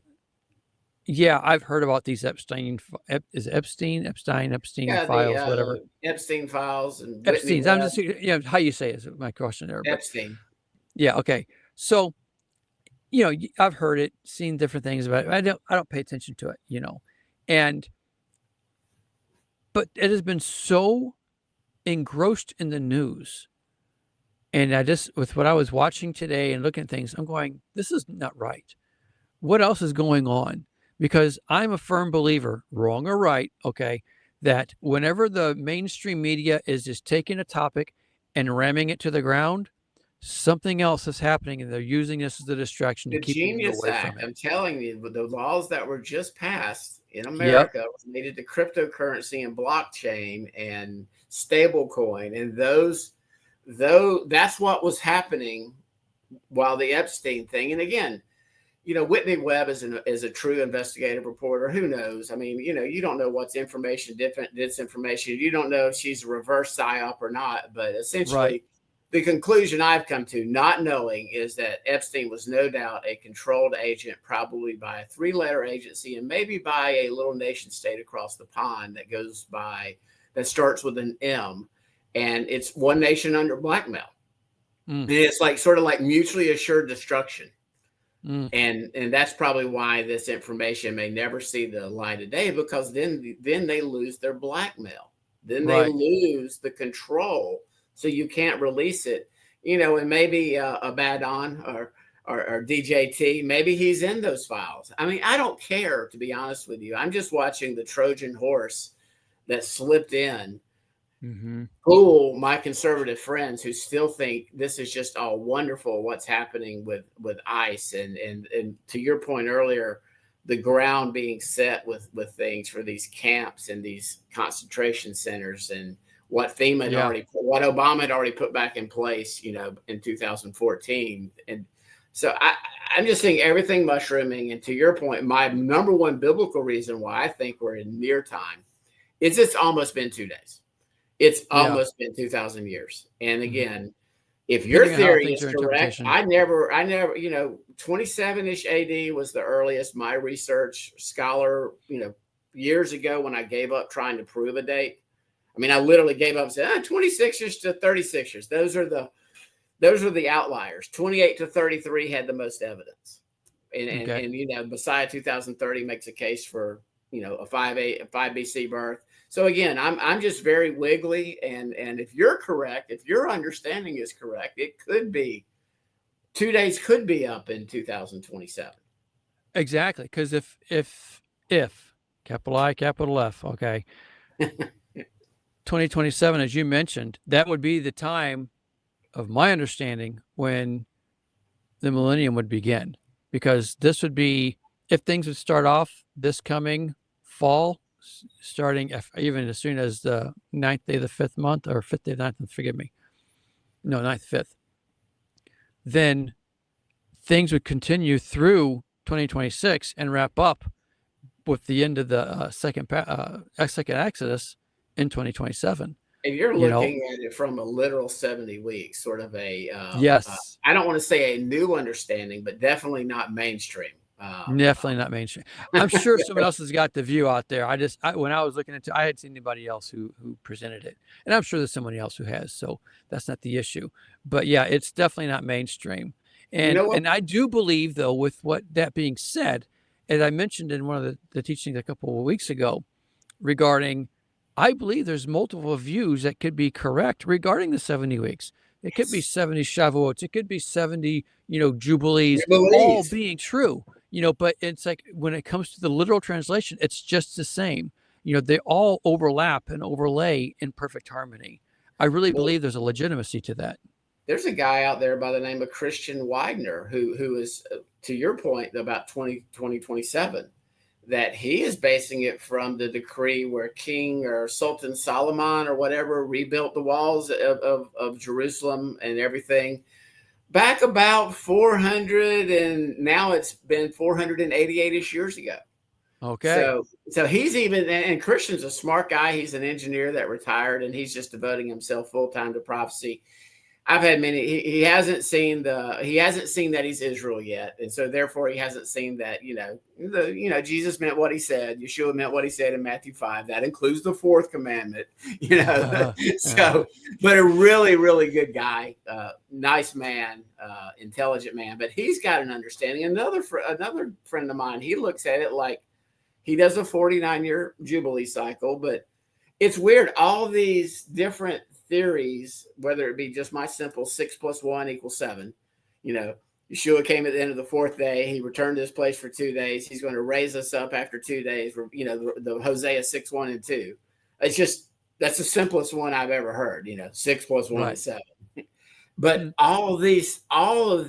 yeah, I've heard about these Epstein files, whatever. Epstein files and Epstein's. I'm just, how you say it is my question there. Epstein. Yeah. Okay. So, I've heard it, seen different things about it. I don't pay attention to it, but it has been so engrossed in the news. And with what I was watching today and looking at things, I'm going, this is not right. What else is going on? Because I'm a firm believer, wrong or right, okay, that whenever the mainstream media is just taking a topic and ramming it to the ground, something else is happening, and they're using this as a distraction to keep you away from it. I'm telling you, the laws that were just passed in America related to cryptocurrency and blockchain and stablecoin, and that's what was happening while the Epstein thing. And again, Whitney Webb is a true investigative reporter. Who knows? I mean, you don't know what's information, disinformation. You don't know if she's a reverse psyop or not. But essentially, the conclusion I've come to, not knowing, is that Epstein was no doubt a controlled agent, probably by a 3-letter agency and maybe by a little nation state across the pond that starts with an M. And it's one nation under blackmail. And it's sort of like mutually assured destruction. And that's probably why this information may never see the light of day, because then they lose their blackmail. Then they lose the control. So you can't release it, and maybe Abaddon or DJT, maybe he's in those files. I mean, I don't care, to be honest with you. I'm just watching the Trojan horse that slipped in fool my conservative friends who still think this is just all wonderful what's happening with ICE and to your point earlier, the ground being set with things for these camps and these concentration centers and what FEMA had already what Obama had already put back in place, in 2014. And so I'm just saying everything mushrooming. And to your point, my number one biblical reason why I think we're in near time is it's almost been 2 days. It's almost been 2,000 years. And again, if your theory is correct, I never, 27-ish AD was the earliest. My research scholar, years ago when I gave up trying to prove a date, I literally gave up and said 26-ish to 36-ish. Those are the outliers. 28 to 33 had the most evidence. And Messiah 2030 makes a case for, a 5 BC birth. So again, I'm just very wiggly, and if you're correct, if your understanding is correct, it could be 2 days could be up in 2027. Exactly, because if capital I, capital F, okay, 2027, as you mentioned, that would be the time of my understanding when the millennium would begin, because this would be, if things would start off this coming fall, starting even as soon as the 9th day of the 5th month, or 5th day of the 9th, forgive me. No, 9th, 5th. Then things would continue through 2026 and wrap up with the end of the second Exodus in 2027. And you're looking at it from a literal 70 weeks, sort of a, yes. I don't want to say a new understanding, but definitely not mainstream. Definitely not mainstream. I'm sure someone else has got the view out there. When I was looking into, I hadn't seen anybody else who presented it, and I'm sure there's somebody else who has. So that's not the issue. But yeah, it's definitely not mainstream. And and I do believe, though, with what that being said, as I mentioned in one of the teachings a couple of weeks ago, regarding, I believe there's multiple views that could be correct regarding the 70 weeks. It could be 70 Shavuots. It could be 70, Jubilees, all being true. But it's like when it comes to the literal translation, it's just the same. They all overlap and overlay in perfect harmony. I really believe there's a legitimacy to that. There's a guy out there by the name of Christian Widener who is, to your point about 2027, that he is basing it from the decree where King or Sultan Solomon or whatever rebuilt the walls of Jerusalem and everything back about 400, and now it's been 488-ish years ago. Okay. So he's even, and Christian's a smart guy. He's an engineer that retired, and he's just devoting himself full time to prophecy. I've had many. He hasn't seen that he's Israel yet, and so therefore he hasn't seen that Jesus meant what he said. Yeshua meant what he said in Matthew 5. That includes the 4th commandment. So, but a really, really good guy, nice man, intelligent man. But he's got an understanding. Another friend of mine, he looks at it like he does a 49-year Jubilee cycle, but it's weird. All these different theories, whether it be just my simple 6 + 1 = 7, Yeshua came at the end of the 4th day. He returned to this place for 2 days. He's going to raise us up after 2 days. The Hosea 6, 1 and 2. It's just, that's the simplest one I've ever heard. 6 + 1 is 7. But all of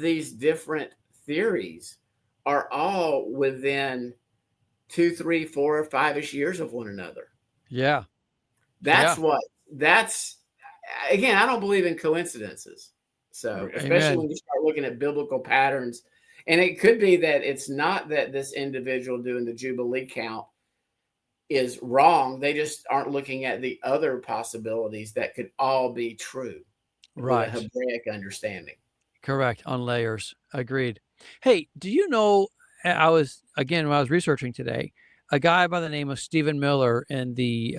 these different theories are all within 2, 3, 4, or 5-ish years of one another. Yeah. That's again, I don't believe in coincidences. So especially when you start looking at biblical patterns, and it could be that it's not that this individual doing the Jubilee count is wrong. They just aren't looking at the other possibilities that could all be true. Right. With a Hebraic understanding. Correct. On layers. Agreed. Hey, do you know, when I was researching today, a guy by the name of Stephen Miller in the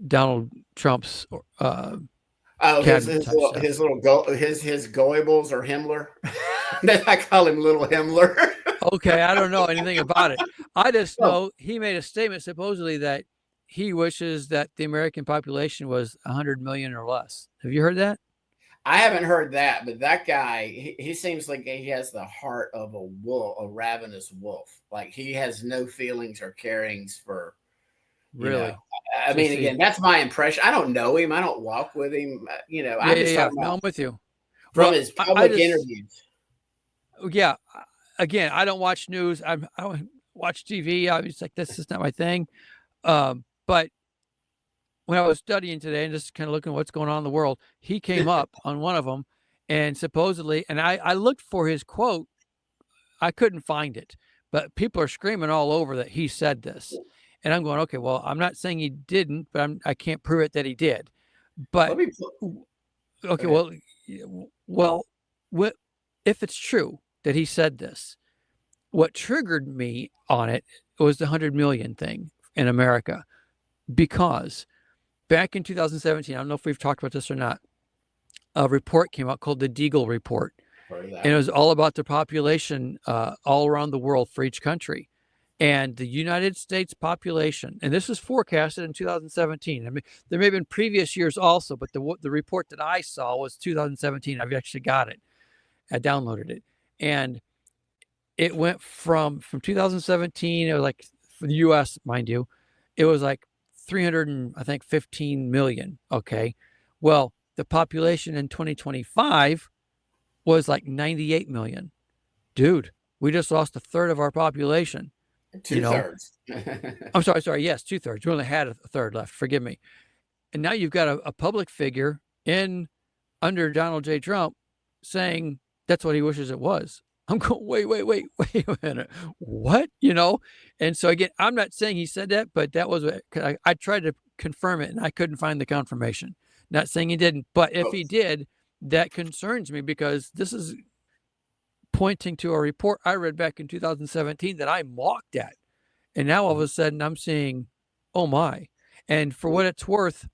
Donald Trump's his Goebbels or Himmler. I call him Little Himmler. Okay, I don't know anything about it. I just know he made a statement supposedly that he wishes that the American population was 100 million or less. Have you heard that? I haven't heard that, but that guy, he seems like he has the heart of a wolf, a ravenous wolf. Like he has no feelings or carings for, really. I mean, again, that's my impression. I don't know him. I don't walk with him. I'm just talking No, about I'm with you. from Well, his I public just, interviews. yeah, again, I don't watch news. I don't watch TV. I was like, this is not my thing. But when I was studying today and just kind of looking at what's going on in the world, he came up on one of them, and supposedly, and I looked for his quote. I couldn't find it, but people are screaming all over that he said this. And I'm going, okay, well, I'm not saying he didn't, but I can't prove it that he did. But okay, well, if it's true that he said this, what triggered me on it was the 100 million thing in America, because back in 2017, I don't know if we've talked about this or not, a report came out called the Deagel report. And it was all about the population all around the world for each country. And the United States population, and this was forecasted in 2017. I mean, there may have been previous years also, but the report that I saw was 2017. I've actually got it. I downloaded it. And it went from 2017, it was like, for the US, mind you, it was like 315 million. Okay. Well, the population in 2025 was like 98 million. Dude, we just lost a third of our population. Two-thirds. I'm sorry. Yes, 2/3. We only had a third left. Forgive me. And now you've got a public figure under Donald J. Trump saying that's what he wishes it was. I'm going, wait a minute. What? And so again, I'm not saying he said that, but that was I tried to confirm it and I couldn't find the confirmation. Not saying he didn't, but if he did, that concerns me, because this is pointing to a report I read back in 2017 that I mocked at. And now all of a sudden I'm seeing, oh my. And for what it's worth,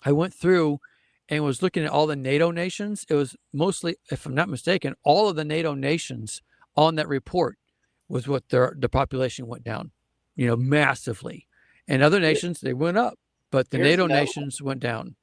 I went through and was looking at all the NATO nations. It was mostly, if I'm not mistaken, all of the NATO nations on that report was what the population went down, massively. And other nations, they went up, but the NATO nations went down.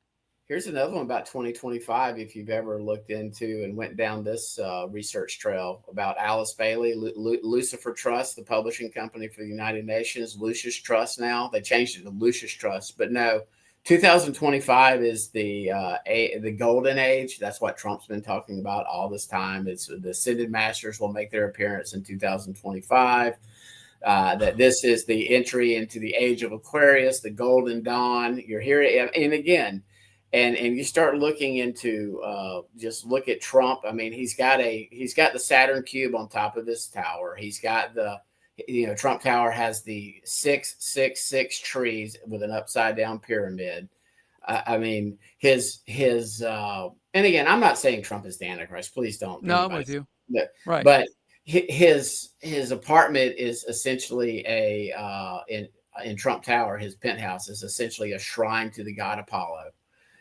Here's another one about 2025. If you've ever looked into and went down this research trail about Alice Bailey, Lucifer Trust, the publishing company for the United Nations, Lucius Trust now. They changed it to Lucius Trust, but no, 2025 is the golden age. That's what Trump's been talking about all this time. It's the ascended masters will make their appearance in 2025. That this is the entry into the age of Aquarius, the golden dawn. You're hearing, and again, and you start looking into just look at Trump. I mean, he's got the Saturn cube on top of his tower. He's got the Trump Tower has the 666 trees with an upside down pyramid. I mean, his and again, I'm not saying Trump is the Antichrist. Please don't. No, I'm with you. Right. But his apartment is essentially in Trump Tower. His penthouse is essentially a shrine to the god Apollo.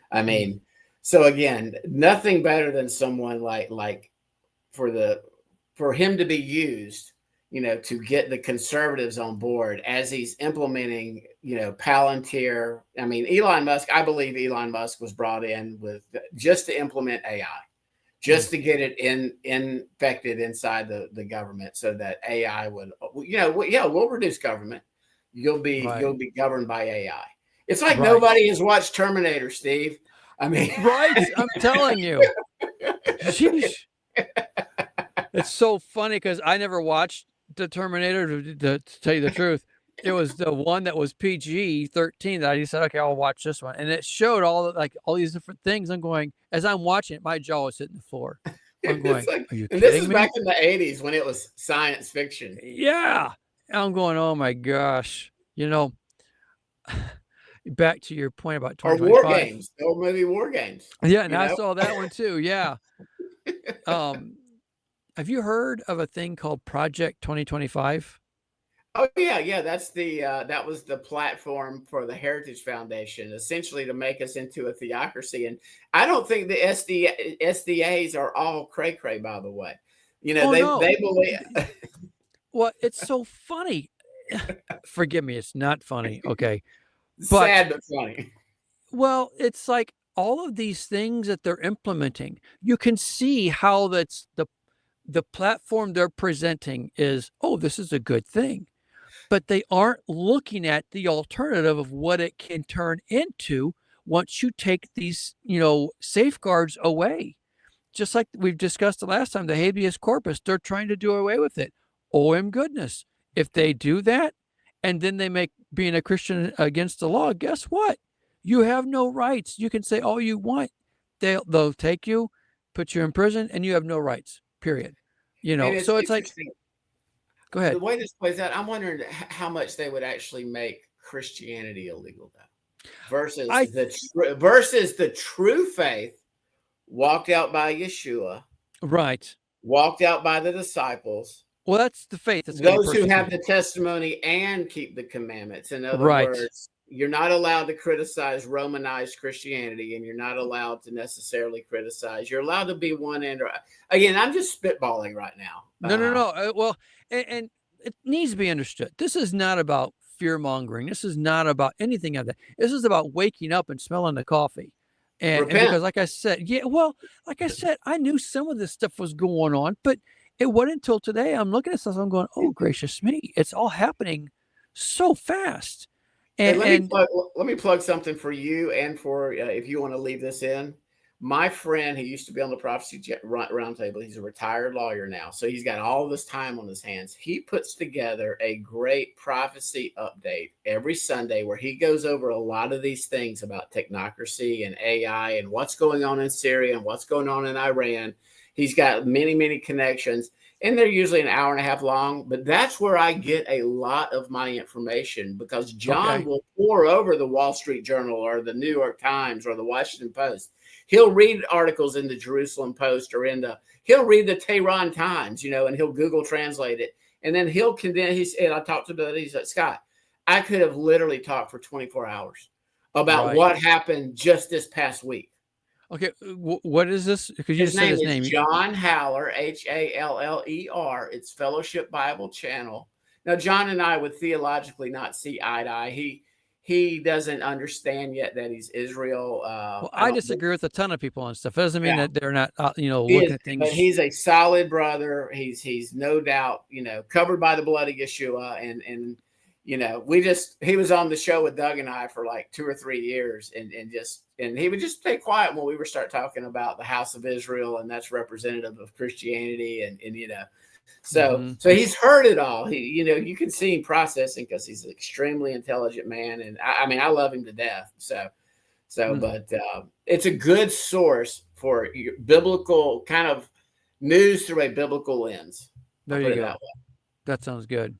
I mean, so again, nothing better than someone like for him to be used, to get the conservatives on board as he's implementing, Palantir. I mean, Elon Musk, I believe Elon Musk was brought in just to implement AI, just to get it infected inside the government so that AI would, we'll reduce government. You'll be governed by AI. It's like nobody has watched Terminator, Steve. I mean, right? I'm telling you. Sheesh. It's so funny because I never watched the Terminator, to tell you the truth. It was the one that was PG-13 that I just said, okay, I'll watch this one. And it showed all these different things. I'm going, as I'm watching it, my jaw was hitting the floor. I'm going, are you kidding me? And this is back in the 80s when it was science fiction. Yeah. I'm going, oh my gosh. Back to your point about 2025. Or War Games, the old movie War Games. Yeah, and I saw that one too. Yeah. Have you heard of a thing called Project 2025? Oh yeah. That's that was the platform for the Heritage Foundation, essentially to make us into a theocracy. And I don't think the SDAs are all cray-cray, by the way. They believe. Well, it's so funny. Forgive me, it's not funny. Okay. Sad but funny. Well, it's like all of these things that they're implementing, you can see how that's the platform they're presenting is, oh, this is a good thing. but they aren't looking at the alternative of what it can turn into once you take these, safeguards away. Just like we've discussed the last time, the habeas corpus, they're trying to do away with it. OM goodness. If they do that and then they make being a Christian against the law, guess what? You have no rights. You can say all you want. They'll take you, put you in prison, and you have no rights, period. And So it's like, go ahead. The way this plays out, I'm wondering how much they would actually make Christianity illegal though, versus the true faith walked out by Yeshua, right? Walked out by the disciples. Well, that's the faith. Those who have the testimony and keep the commandments. In other words, you're not allowed to criticize Romanized Christianity, and you're not allowed to necessarily criticize. You're allowed to be one end or again. I'm just spitballing right now. No. Well, and it needs to be understood. This is not about fear mongering. This is not about anything of that. This is about waking up and smelling the coffee. And because, like I said, I knew some of this stuff was going on, but it wasn't until today I'm looking at stuff. I'm going, oh, gracious me. It's all happening so fast. And let me plug something for you and for if you want to leave this in. My friend who used to be on the Prophecy Roundtable, he's a retired lawyer now, so he's got all this time on his hands. He puts together a great prophecy update every Sunday where he goes over a lot of these things about technocracy and AI and what's going on in Syria and what's going on in Iran. He's got many, many connections, and they're usually an hour and a half long, but that's where I get a lot of my information because John will pour over the Wall Street Journal or the New York Times or the Washington Post. He'll read articles in the Jerusalem Post or he'll read the Tehran Times, and he'll Google translate it. And then he'll condense, and I talked to him, he said, Scott, I could have literally talked for 24 hours about what happened just this past week. Okay, what is this? Because you his name is John Haller, Haller. It's Fellowship Bible Channel. Now, John and I would theologically not see eye to eye. He doesn't understand yet that he's Israel. Well, I disagree with a ton of people and stuff. It doesn't mean that they're not, looking at things. But he's a solid brother. He's no doubt, covered by the blood of Yeshua. And he was on the show with Doug and I for like 2 or 3 years, and he would just stay quiet when we would start talking about the house of Israel, and that's representative of Christianity, So he's heard it all. He, you can see him processing because he's an extremely intelligent man, and I love him to death. But it's a good source for your biblical kind of news through a biblical lens. There you go. That sounds good.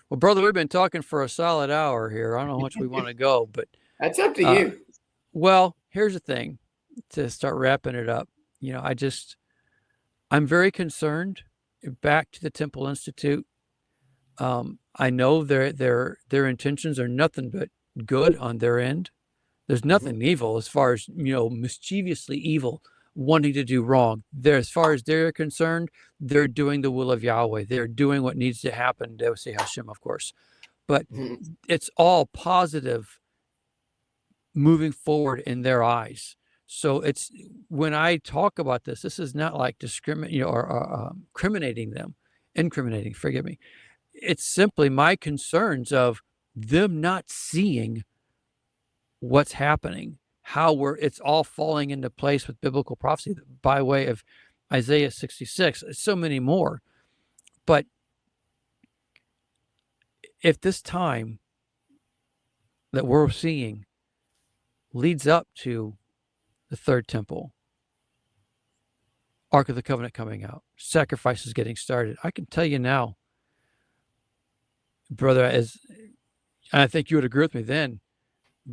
Well, brother, we've been talking for a solid hour here. I don't know how much we want to go, but that's up to you. Well, here's the thing to start wrapping it up. I'm very concerned. Back to the Temple Institute. I know their intentions are nothing but good on their end. There's nothing evil as far as, mischievously evil, wanting to do wrong. As far as they're concerned, they're doing the will of Yahweh. They're doing what needs to happen. They would say Hashem, of course. But it's all positive moving forward in their eyes. So it's when I talk about this is not like discriminating or incriminating, forgive me. It's simply my concerns of them not seeing what's happening, it's all falling into place with biblical prophecy by way of Isaiah 66, so many more. But if this time that we're seeing leads up to the third temple, Ark of the Covenant coming out, sacrifices getting started, I can tell you now, brother, and I think you would agree with me then,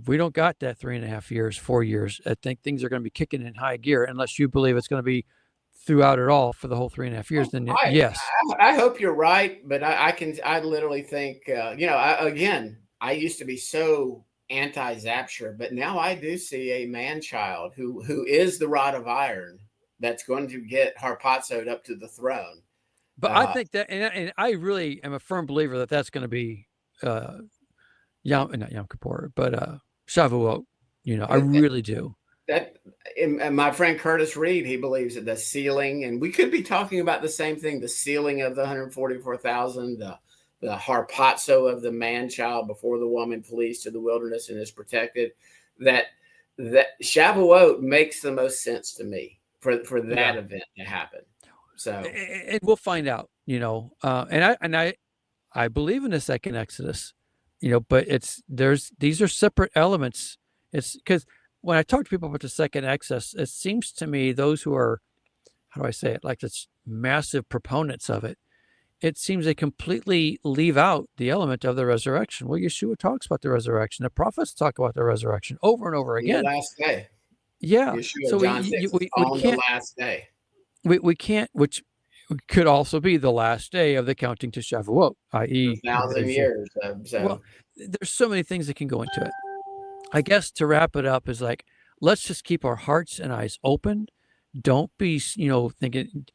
we don't got that 3.5 years, 4 years. I think things are going to be kicking in high gear unless you believe it's going to be throughout it all for the whole 3.5 years. Then yes. I hope you're right, but I literally think, I used to be so anti-Zapture, but now I do see a man-child who is the rod of iron that's going to get harpazoed up to the throne. But I think that, and I really am a firm believer that that's going to be not Yom Kippur, but Shavuot. I really do. That, and my friend Curtis Reed, he believes that the sealing, and we could be talking about the same thing, the sealing of the 144,000, the harpazo of the man-child before the woman flees to the wilderness and is protected, that Shavuot makes the most sense to me for that event to happen. So, and we'll find out, and I believe in the second Exodus, but these are separate elements. It's because when I talk to people about the second Exodus, it seems to me those who are, how do I say it, like this massive proponents of it, it seems they completely leave out the element of the resurrection. Well, Yeshua talks about the resurrection. The prophets talk about the resurrection over and over again. The last day. Yeah. Yeshua, So John 6, we can't, the last day. We can't, which could also be the last day of the counting to Shavuot, i.e. 1,000 years. Well, there's so many things that can go into it. I guess to wrap it up is like, let's just keep our hearts and eyes open. Don't be, thinking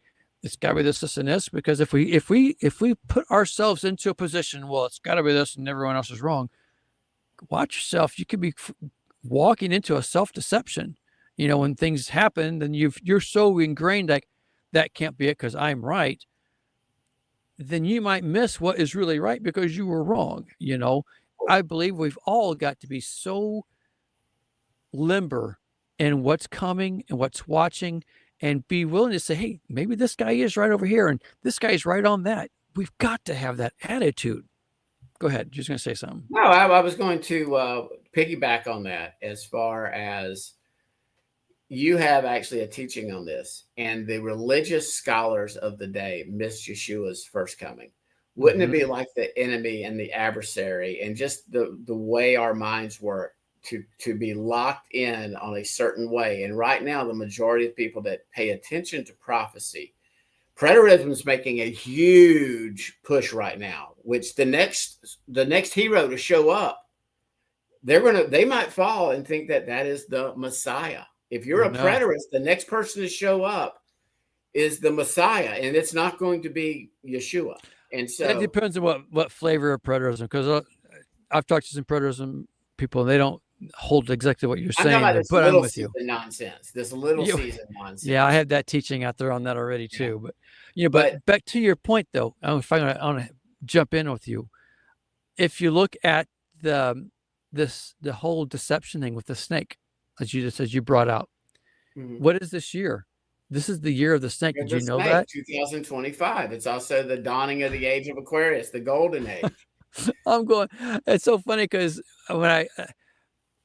it's got to be this, and this, because if we put ourselves into a position, well, it's got to be this and everyone else is wrong. Watch yourself. You could be walking into a self-deception. When things happen, then you're so ingrained like that can't be it because I'm right. Then you might miss what is really right because you were wrong. I believe we've all got to be so limber in what's coming and what's watching, and be willing to say, hey, maybe this guy is right over here and this guy's right on that. We've got to have that attitude. Go ahead. You're just going to say something. No, I was going to piggyback on that, as far as you have actually a teaching on this, and the religious scholars of the day missed Yeshua's first coming. Wouldn't it be like the enemy and the adversary and just the way our minds work to be locked in on a certain way? And right now, the majority of people that pay attention to prophecy, preterism is making a huge push right now, which the next hero to show up, they might fall and think that is the Messiah. If you're a preterist, the next person to show up is the Messiah, and it's not going to be Yeshua. And so it depends on what flavor of preterism, because I've talked to some preterism people, and they don't hold exactly what you're saying. But I'm with you. Nonsense. This little season nonsense. Yeah, I have that teaching out there on that already too. But back to your point though, I want to jump in with you. If you look at the whole deception thing with the snake, as you brought out, what is this year? This is the year of the snake. Did you know that? 2025. It's also the dawning of the age of Aquarius, the golden age. It's so funny because when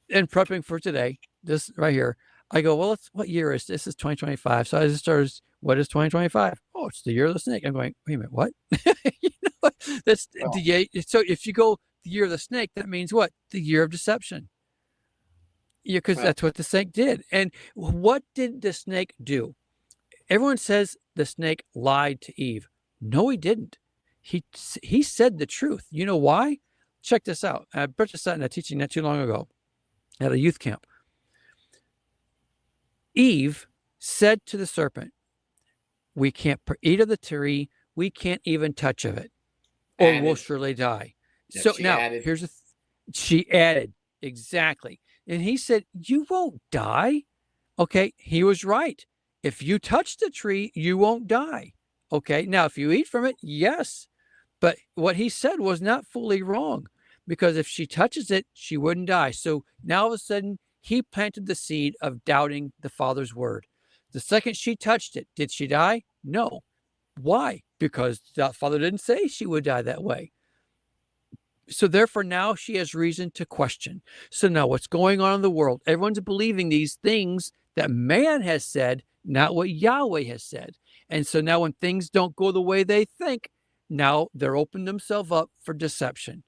in prepping for today, this right here, I go, well, what year is this? Is 2025. So I just started, what is 2025? Oh, it's the year of the snake. I'm going, wait a minute, what? That's so if you go the year of the snake, that means what? The year of deception. Yeah, because that's what the snake did. And what did the snake do? Everyone says the snake lied to Eve. No, he didn't. He said the truth. You know why? Check this out. I brought this out in a teaching not too long ago at a youth camp. Eve said to the serpent, we can't eat of the tree. We can't even touch of it, or we'll surely die. So now here's she added, exactly. And he said, you won't die. Okay, he was right. If you touch the tree, you won't die. Okay, now if you eat from it, yes. But what he said was not fully wrong, because if she touches it, she wouldn't die. So now all of a sudden, he planted the seed of doubting the Father's word. The second she touched it, did she die? No. Why? Because the Father didn't say she would die that way. So therefore, now she has reason to question. So now what's going on in the world? Everyone's believing these things that man has said, not what Yahweh has said. And so now when things don't go the way they think, now they're opening themselves up for deception.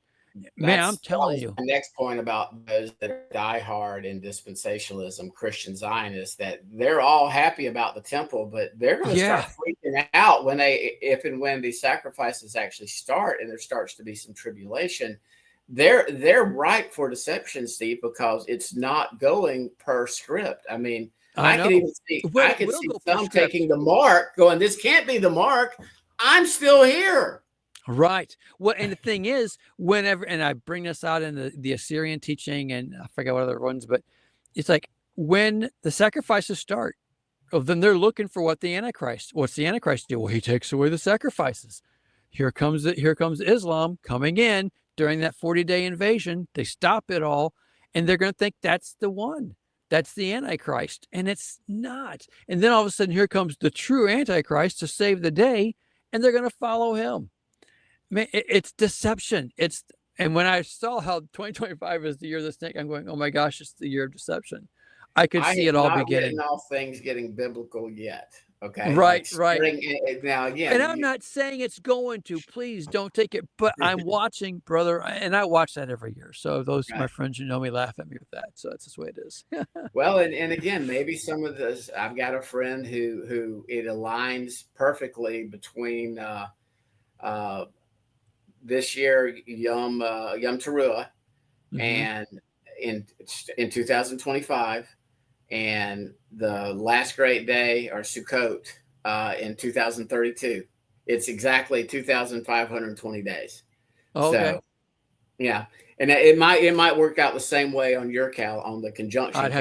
Man, I'm telling you. The next point about those that are diehard in dispensationalism, Christian Zionists, that they're all happy about the temple, but they're going to start freaking out if and when these sacrifices actually start, and there starts to be some tribulation. They're ripe for deception, Steve, because it's not going per script. I mean, I could even see some taking the mark, going, "This can't be the mark. I'm still here." Right. Well, and the thing is, and I bring this out in the Assyrian teaching, and I forget what other ones, but it's like when the sacrifices start, then they're looking for what's the Antichrist do? Well, he takes away the sacrifices. here comes Islam coming in during that 40-day invasion. They stop it all, and they're going to think that's the one. That's the Antichrist, and it's not. And then all of a sudden, here comes the true Antichrist to save the day, and they're going to follow him. Man, it's deception. And when I saw how 2025 is the year of the snake, I'm going, oh my gosh, it's the year of deception. I could see it all beginning. Not all things getting biblical yet. Okay. Right, right. Now, again, and I'm not saying it's going to. Please don't take it. But I'm watching, brother, and I watch that every year. So those my friends who know me laugh at me with that. So that's just the way it is. Well, and again, maybe some of this. I've got a friend who it aligns perfectly between this year Yom Teruah and in 2025. And the last great day, or Sukkot, in 2032. It's exactly 2,520 days. Okay. So, yeah, and it might work out the same way on your on the conjunction. I'd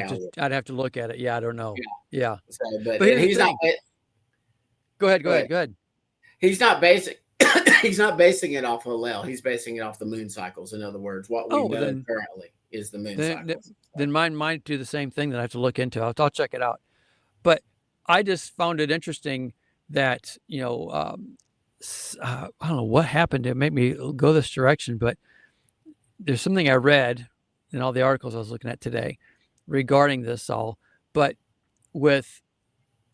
have to look at it. Yeah, I don't know. Yeah. So, but he's not. Go ahead. He's not basic. He's not basing it off Hillel. He's basing it off the moon cycles. In other words, what we know currently is the moon cycles. Then mine might do the same thing that I have to look into. I'll check it out. But I just found it interesting that, I don't know what happened to make me go this direction, but there's something I read in all the articles I was looking at today regarding this all. But with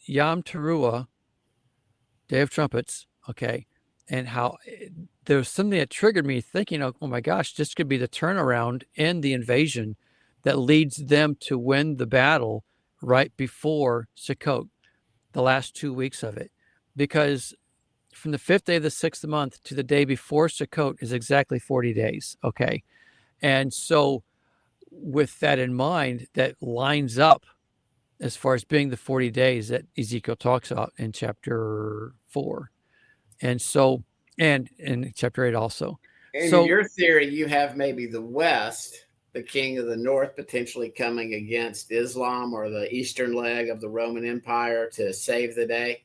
Yom Teruah, Day of Trumpets, okay, and how there was something that triggered me thinking, oh my gosh, this could be the turnaround in the invasion that leads them to win the battle right before Sukkot, the last 2 weeks of it. Because from the 5th day of the 6th month to the day before Sukkot is exactly 40 days, okay? And so with that in mind, that lines up as far as being the 40 days that Ezekiel talks about in chapter 4. And so, and in chapter 8 also. And so, in your theory, you have maybe the West, the king of the North, potentially coming against Islam or the eastern leg of the Roman Empire to save the day.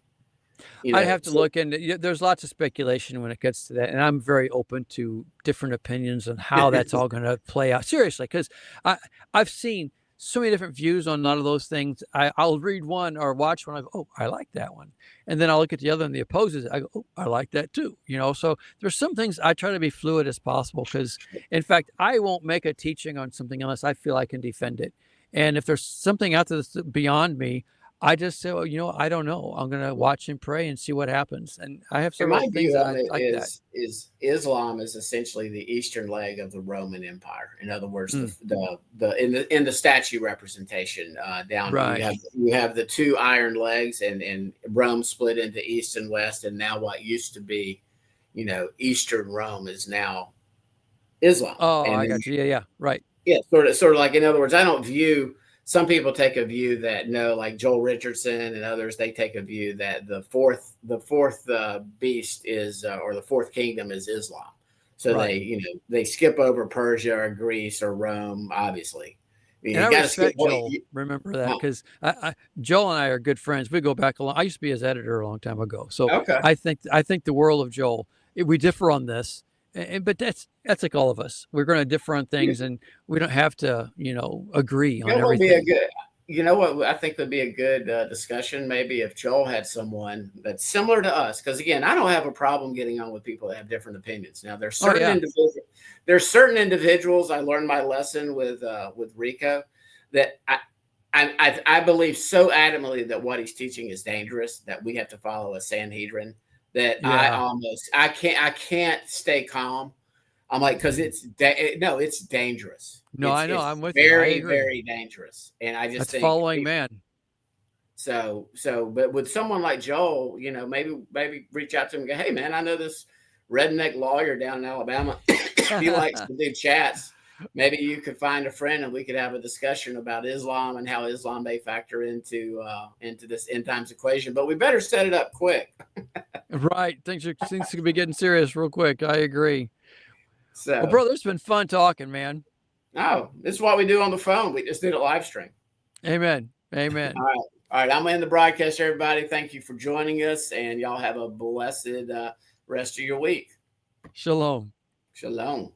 I'd have to look into. There's lots of speculation when it gets to that, and I'm very open to different opinions on how that's all going to play out. Seriously, because I've seen so many different views on a lot of those things. I'll read one or watch one. I go, oh, I like that one. And then I'll look at the other and the opposes. I go, oh, I like that too. So there's some things I try to be fluid as possible because, in fact, I won't make a teaching on something unless I feel I can defend it. And if there's something out there that's beyond me, I just say, well, I don't know. I'm going to watch and pray and see what happens. And I have some things that I like that. Is Islam is essentially the eastern leg of the Roman Empire. In other words, in the statue representation down you have the two iron legs, and Rome split into east and west, and now what used to be, Eastern Rome is now Islam. Oh, I got you. Yeah, right. Yeah, sort of like, in other words, I don't view. Some people take a view that like Joel Richardson and others, they take a view that the fourth beast is, or the fourth kingdom is Islam. So they skip over Persia or Greece or Rome, obviously. You got to skip Joel. Remember that, because Joel and I are good friends. We go back a long. I used to be his editor a long time ago. So I think the world of Joel. We differ on this. But that's like all of us. We're going to differ on things, and we don't have to, agree on everything. What I think would be a good discussion, maybe if Joel had someone that's similar to us. Because again, I don't have a problem getting on with people that have different opinions. Now, there's certain individuals. I learned my lesson with Rico that I believe so adamantly that what he's teaching is dangerous, that we have to follow a Sanhedrin. That I can't stay calm. I'm like, because it's dangerous. No, I know. I'm with you. Very, very dangerous. And I just think following man. So, but with someone like Joel, maybe reach out to him and go, hey man, I know this redneck lawyer down in Alabama. He likes to do chats. Maybe you could find a friend and we could have a discussion about Islam and how Islam may factor into this end times equation. But we better set it up quick. Right. Things could be getting serious real quick. I agree. So, well, brother, it's been fun talking, man. Oh, this is what we do on the phone. We just did a live stream. Amen. All right. I'm in the broadcast, everybody. Thank you for joining us, and y'all have a blessed rest of your week. Shalom. Shalom.